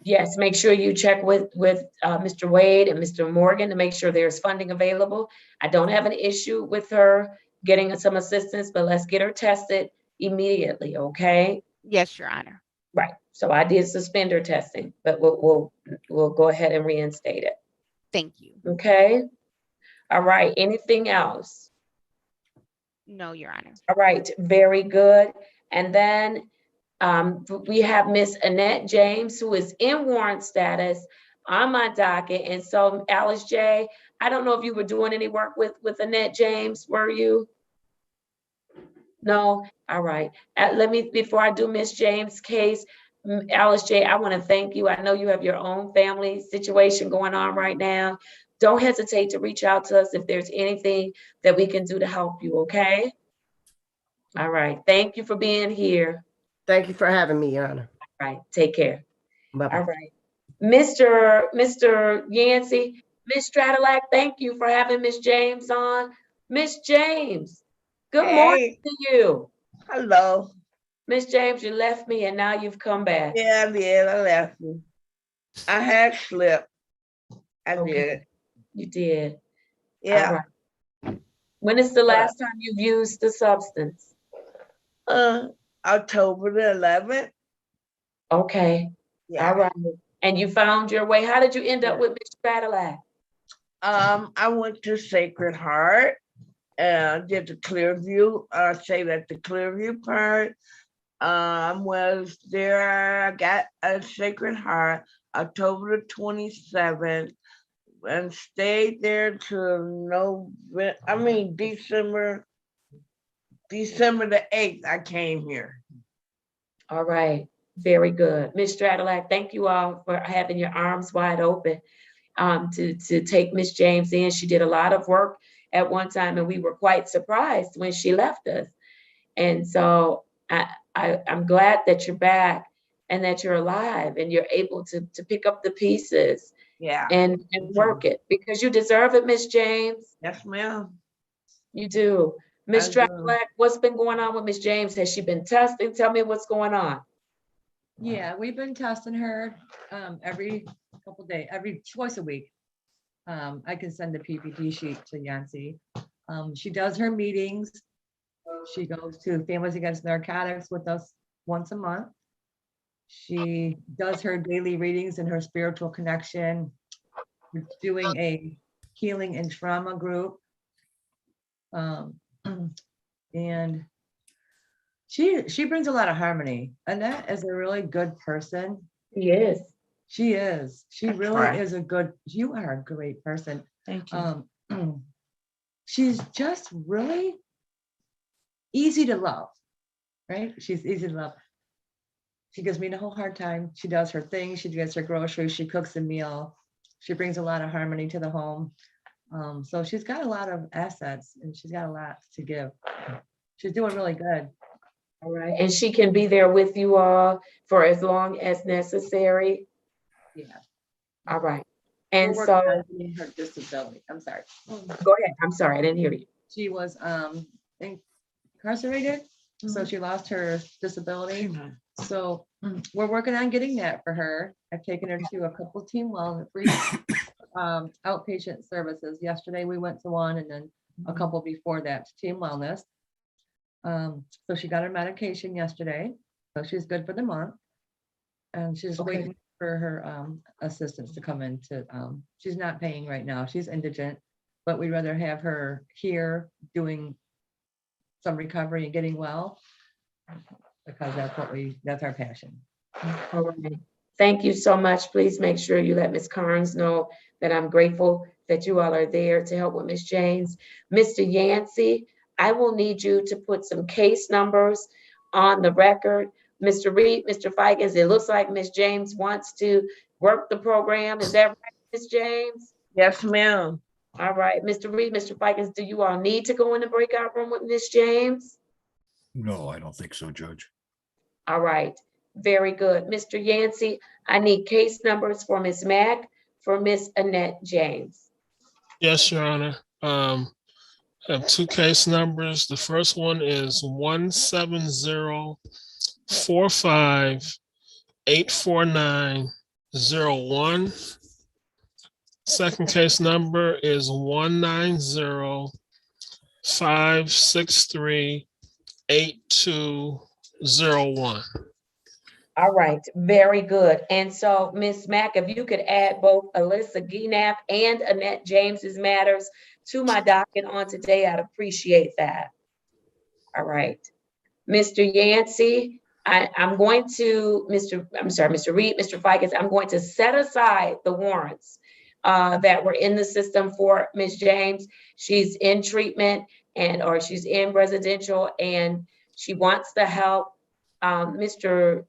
Yes, make sure you check with Mr. Wade and Mr. Morgan to make sure there's funding available. I don't have an issue with her getting some assistance, but let's get her tested immediately, okay? Yes, Your Honor. Right. So I did suspend her testing, but we'll go ahead and reinstate it. Thank you. Okay. All right. Anything else? No, Your Honor. All right. Very good. And then we have Miss Annette James, who is in warrant status on my docket. And so Alice J., I don't know if you were doing any work with Annette James, were you? No? All right. Before I do Miss James' case, Alice J., I want to thank you. I know you have your own family situation going on right now. Don't hesitate to reach out to us if there's anything that we can do to help you, okay? All right. Thank you for being here. Thank you for having me, Your Honor. All right. Take care. Bye-bye. All right. Mr. Yancey, Miss Stradalack, thank you for having Miss James on. Miss James, good morning to you. Hello. Miss James, you left me and now you've come back. Yeah, I did. I left you. I had slipped. I did. You did. Yeah. All right. When is the last time you've used the substance? October the 11th. Okay. Yeah. All right. And you found your way. How did you end up with Miss Stradalack? I went to Sacred Heart and did the Clearview. I stayed at the Clearview part. Was there. I got a Sacred Heart October the 27th and stayed there till December the 8th. I came here. All right. Very good. Miss Stradalack, thank you all for having your arms wide open to take Miss James in. She did a lot of work at one time and we were quite surprised when she left us. And so I'm glad that you're back. and that you're alive and you're able to pick up the pieces Yeah. and work it, because you deserve it, Miss James. Yes, ma'am. You do. Miss I Jack do. Black, what's been going on with Miss James? Has she been testing? Tell me what's going on. Yeah, we've been testing her every couple days, twice a week. I can send the PPT sheet to Yancy. She does her meetings. She goes to Families Against Narcotics with us once a month. She does her daily readings in her spiritual connection. We're doing a healing and trauma group. And she brings a lot of harmony. Annette is a really good person. Yes. She is. She That's really right. is you are a great person. Thank you. She's just really easy to love, right? She's easy to love. She gives me the whole hard time. She does her thing. She gets her groceries. She cooks a meal. She brings a lot of harmony to the home. So she's got a lot of assets and she's got a lot to give. She's doing really good. All right. And she can be there with you all for as long as necessary. Yeah. All right. And We're so working on getting her disability. I'm sorry. go ahead. I'm sorry, I didn't hear you. She was incarcerated, so she lost her disability. So we're working on getting that for her. I've taken her to a couple team free outpatient services. Yesterday we went to one, and then a couple before that to team wellness. So she got her medication yesterday, so she's good for the month. And she's waiting for her assistants to come in to, she's not paying right now. She's indigent, but we'd rather have her here doing some recovery and getting well, because that's our passion. All right. Thank you so much. Please make sure you let Ms. Carnes know that I'm grateful that you all are there to help with Ms. James. Mr. Yancey, I will need you to put some case numbers on the record. Mr. Reed, Mr. Fikens, it looks like Ms. James wants to work the program. Is that right, Ms. James? Yes, ma'am. All right, Mr. Reed, Mr. Fikens, do you all need to go in the breakout room with Ms. James? No, I don't think so, Judge. All right, very good. Mr. Yancey, I need case numbers for Ms. Mack, for Ms. Annette James. Yes, Your Honor. I have two case numbers. The first one is 17045-849-01. Second case number is 190-563-8201. All right, very good. And so, Ms. Mack, if you could add both Alyssa Gienap and Annette James's matters to my docket on today, I'd appreciate that. All right. Mr. Yancey, I'm going to, Mr. Reed, Mr. Fikens, I'm going to set aside the warrants that were in the system for Ms. James. She's in treatment or she's in residential and she wants the help. Mr.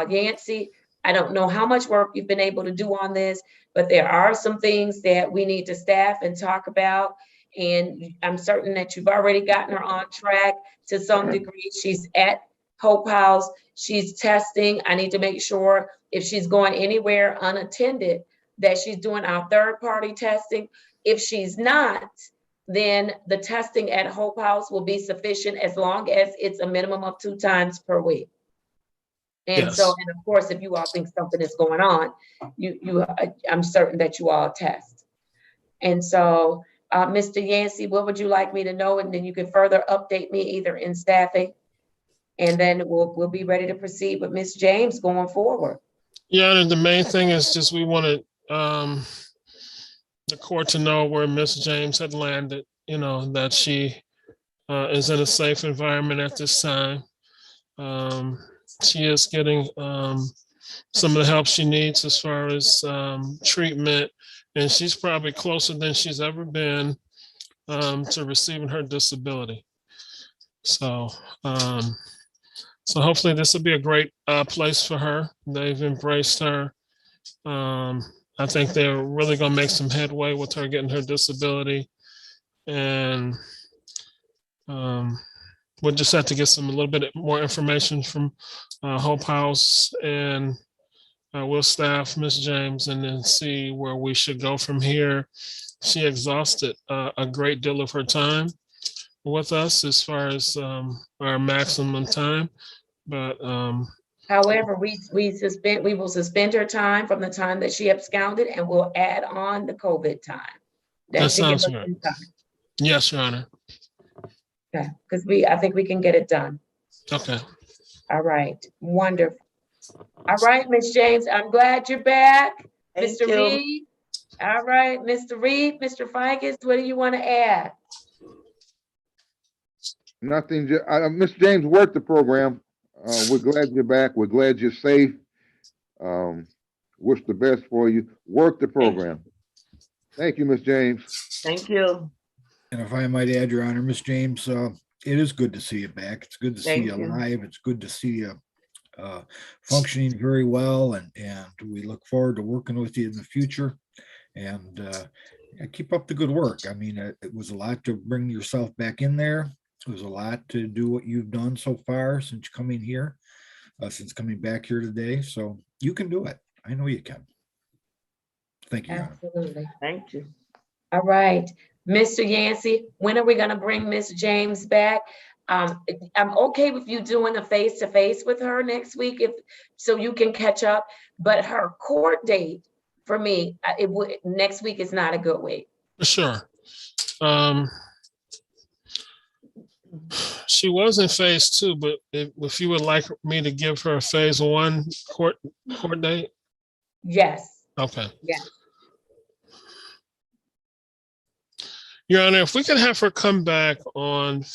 Yancey, I don't know how much work you've been able to do on this, but there are some things that we need to staff and talk about. And I'm certain that you've already gotten her on track to some degree. She's at Hope House. She's testing. I need to make sure if she's going anywhere unattended that she's doing our third-party testing. If she's not, then the testing at Hope House will be sufficient as long as it's a minimum of 2 times per week. And Yes. so, and of course, if you all think something is going on, I'm certain that you all test. And so, Mr. Yancey, what would you like me to know? And then you can further update me either in staffing, and then we'll be ready to proceed with Ms. James going forward. Yeah, and the main thing is just we wanted the court to know where Miss James had landed, that she is in a safe environment at this time. She is getting some of the help she needs as far as treatment, and she's probably closer than she's ever been to receiving her disability. So hopefully this will be a great place for her. They've embraced her. I think they're really going to make some headway with her getting her disability. And we'll just have to get a little bit more information from Hope House and Will staff, Miss James, and then see where we should go from here. She exhausted a great deal of her time with us as far as our maximum time, but However, we will suspend her time from the time that she absconded, and we'll add on the COVID time. that should give sounds us good. some time. Yes, Your Honor. Okay, because I think we can get it done. Okay. All right, wonderful. All right, Miss James, I'm glad you're back. Thank Mr. you. Reed. All right, Mr. Reed, Mr. Ficus, what do you want to add? Nothing, Mr. James worked the program. We're glad you're back. We're glad you're safe. Wish the best for you. Work the program. Thank you, Miss James. Thank you. And if I might add, Your Honor, Miss James, it is good to see you back. It's good to see Thank you you. alive. It's good to see you functioning very well, and we look forward to working with you in the future. And keep up the good work. I mean, it was a lot to bring yourself back in there. It was a lot to do what you've done so far since coming here, since coming back here today. So you can do it. I know you can. Thank you, Your Honor. Absolutely. Thank you. All right, Mr. Yancey, when are we going to bring Miss James back? I'm okay with you doing a face-to-face with her next week, so you can catch up. But her court date for me, next week is not a good week. Sure. She was in phase 2, but if you would like me to give her a phase 1 court date. Yes. Okay. Yes. Your Honor, if we could have her come back on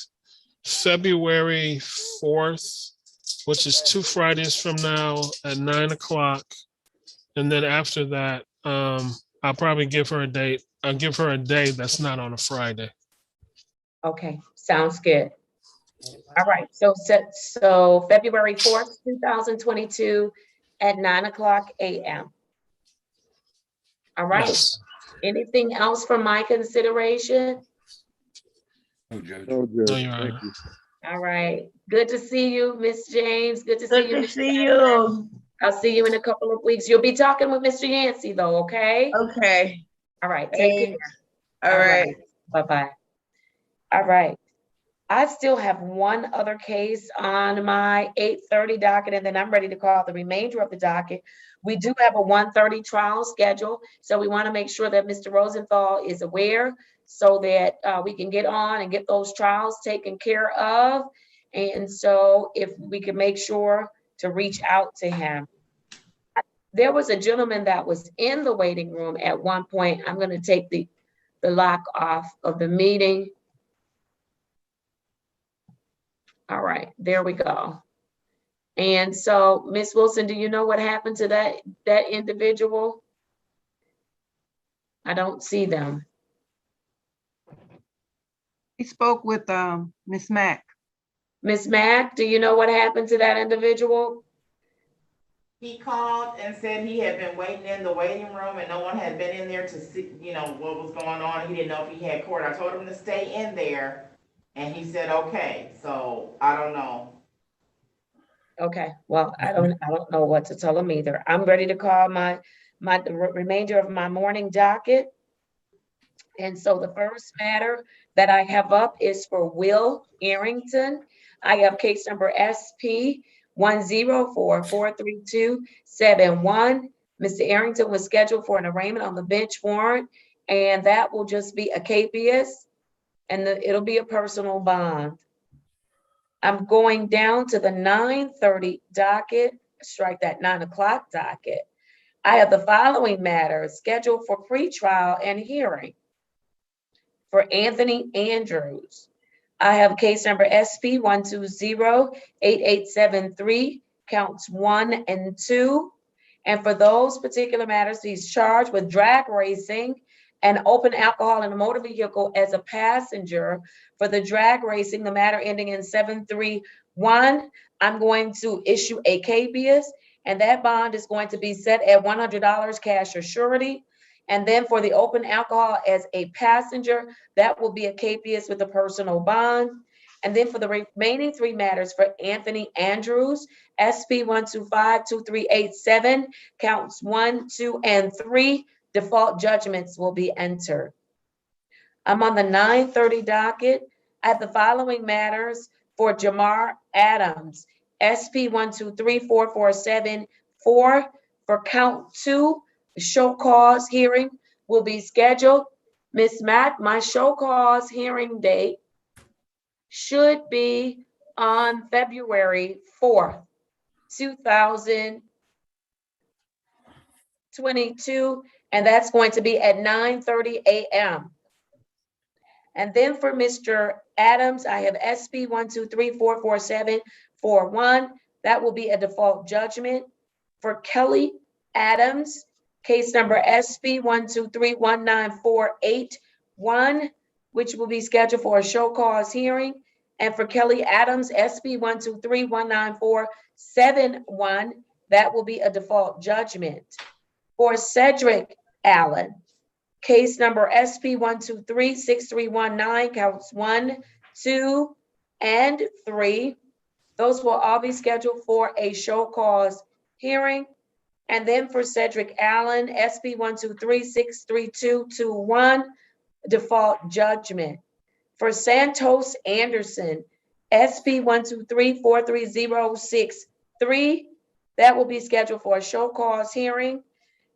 February 4th, which is 2 Fridays from now at 9 o'clock. And then after that, I'll probably give her a date. I'll give her a day that's not on a Friday. Okay, sounds good. All right, so February 4th, 2022 at 9:00 a.m. All right. Yes. Anything else for my consideration? No, Judge. No, Judge. No, Your Thank Honor. you. All right. Good to see you, Miss James. Good to see Good you. to Miss see Shannon. you. I'll see you in a couple of weeks. You'll be talking with Mr. Yancey though, okay? Okay. All right, take care. Thanks. All right. Bye-bye. All right. I still have one other case on my 8:30 docket, and then I'm ready to call the remainder of the docket. We do have a 1:30 trial schedule, so we want to make sure that Mr. Rosenthal is aware so that we can get on and get those trials taken care of. And so if we can make sure to reach out to him. There was a gentleman that was in the waiting room at one point. I'm going to take the lock off of the meeting. All right, there we go. And so, Ms. Wilson, do you know what happened to that individual? I don't see them. He spoke with Miss Mack. Ms. Mack, do you know what happened to that individual? He called and said he had been waiting in the waiting room and no one had been in there to see, what was going on. He didn't know if he had court. I told him to stay in there and he said, okay. So I don't know. Okay, well, I don't know what to tell him either. I'm ready to call the remainder of my morning docket. And so the first matter that I have up is for Will Arrington. I have case number SP 1044327. Mr. Arrington was scheduled for an arraignment on the bench warrant, and that will just be a capias, and it'll be a personal bond. I'm going down to the 9:30 docket, strike that 9 o'clock docket. I have the following matters scheduled for pretrial and hearing. For Anthony Andrews, I have case number SP 1208873, counts 1 and 2. And for those particular matters, he's charged with drag racing and open alcohol in a motor vehicle as a passenger. For the drag racing, the matter ending in 731, I'm going to issue a capias, and that bond is going to be set at $100 cash or surety. And then for the open alcohol as a passenger, that will be a capias with a personal bond. And then for the remaining 3 matters for Anthony Andrews, SP 1252387, counts 1, 2, and 3, default judgments will be entered. I'm on the 9:30 docket. I have the following matters for Jamar Adams, SP 1234474, for count 2, the show cause hearing will be scheduled. Ms. Mack, my show cause hearing date should be on February 4th, 2022, and that's going to be at 9:30 a.m. And then for Mr. Adams, I have SP 1234474, that will be a default judgment. For Kelly Adams, case number SP 1231948, which will be scheduled for a show cause hearing. And for Kelly Adams, SP 1231947, that will be a default judgment. For Cedric Allen, case number SP 1236319, counts 1, 2, and 3. Those will all be scheduled for a show cause hearing. And then for Cedric Allen, SP 123632221, default judgment. For Santos Anderson, SP 1234306, that will be scheduled for a show cause hearing.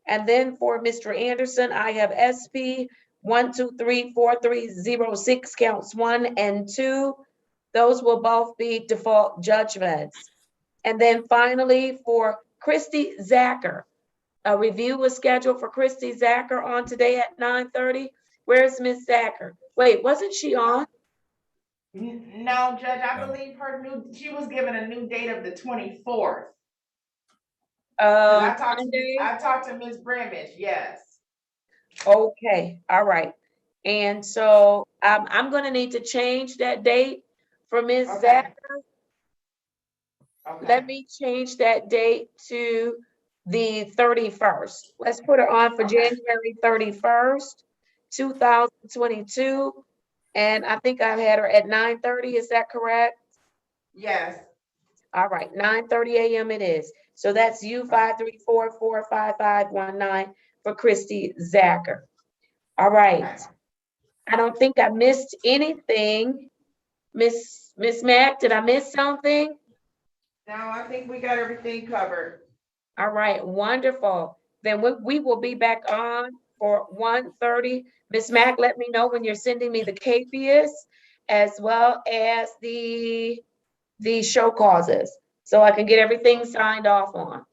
And then for Mr. Anderson, I have SP 1234306, counts 1 and 2. Those will both be default judgments. And then finally for Christy Zacher, a review was scheduled for Christy Zacher on today at 9:30. Where's Miss Zacher? Wait, wasn't she on? No, Judge, I believe she was given a new date of the 24th. I talked to Ms. Bremich, yes. Okay, all right. And so I'm gonna need to change that date for Ms. Zacher. Okay. Let me change that date to the 31st. Let's put her on for January 31st, 2022. And I think I've had her at 9:30, is that correct? Yes. All right, 9:30 a.m. it is. So that's U53445519 for Christy Zacher. All right. I don't think I missed anything. Miss Mack, did I miss something? No, I think we got everything covered. All right, wonderful. Then we will be back on for 1:30. Miss Mack, let me know when you're sending me the capias as well as the show causes, so I can get everything signed off on.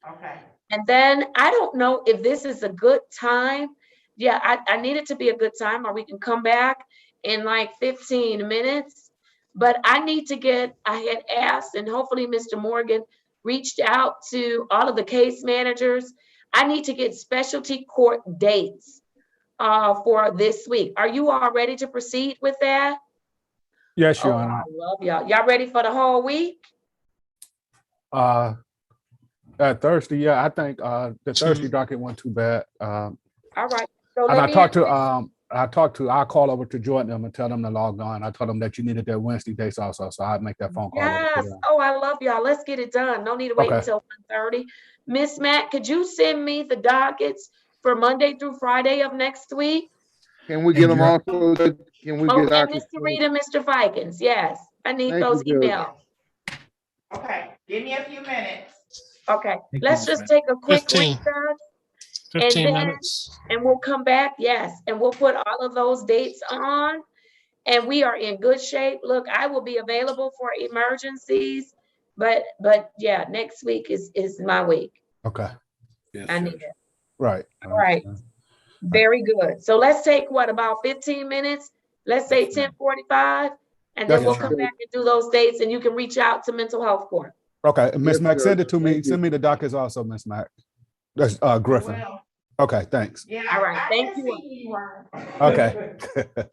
Okay. And then I don't know if this is a good time. Yeah, I need it to be a good time, or we can come back in like 15 minutes. But I need to I had asked, and hopefully Mr. Morgan reached out to all of the case managers. I need to get specialty court dates for this week. Are you all ready to proceed with that? Yes, Your Honor. I love y'all. Y'all ready for the whole week? Thursday, yeah, I think the Thursday docket wasn't too bad. All right. So And let I me talked to, I'll call over to Jordan and tell them to log on. I told them that you needed their Wednesday dates also, so I'd make that phone call. Yes. Oh, I love y'all. Let's get it done. No need to wait until 1:30. Miss Matt, could you send me the dockets for Monday through Friday of next week? Can we get them also? Can we get and Mr. Reed and Mr. Vikings? Yes, I need those emails. Okay, give me a few minutes. Okay, let's just take a quick 15. recess. 15 and then, minutes. And we'll come back, yes, and we'll put all of those dates on, and we are in good shape. Look, I will be available for emergencies, but yeah, next week is my week. Okay. Yes, I need it. Right. All right. Very good. So let's take about 15 minutes. Let's say 10:45, and then we'll come back and do those dates, and you can reach out to mental health court. Okay, Miss Mack, send it to me. Send me the dockets also, Miss Mack. That's Griffin. Okay, thanks. Yeah. All right. Thank you. You. Okay.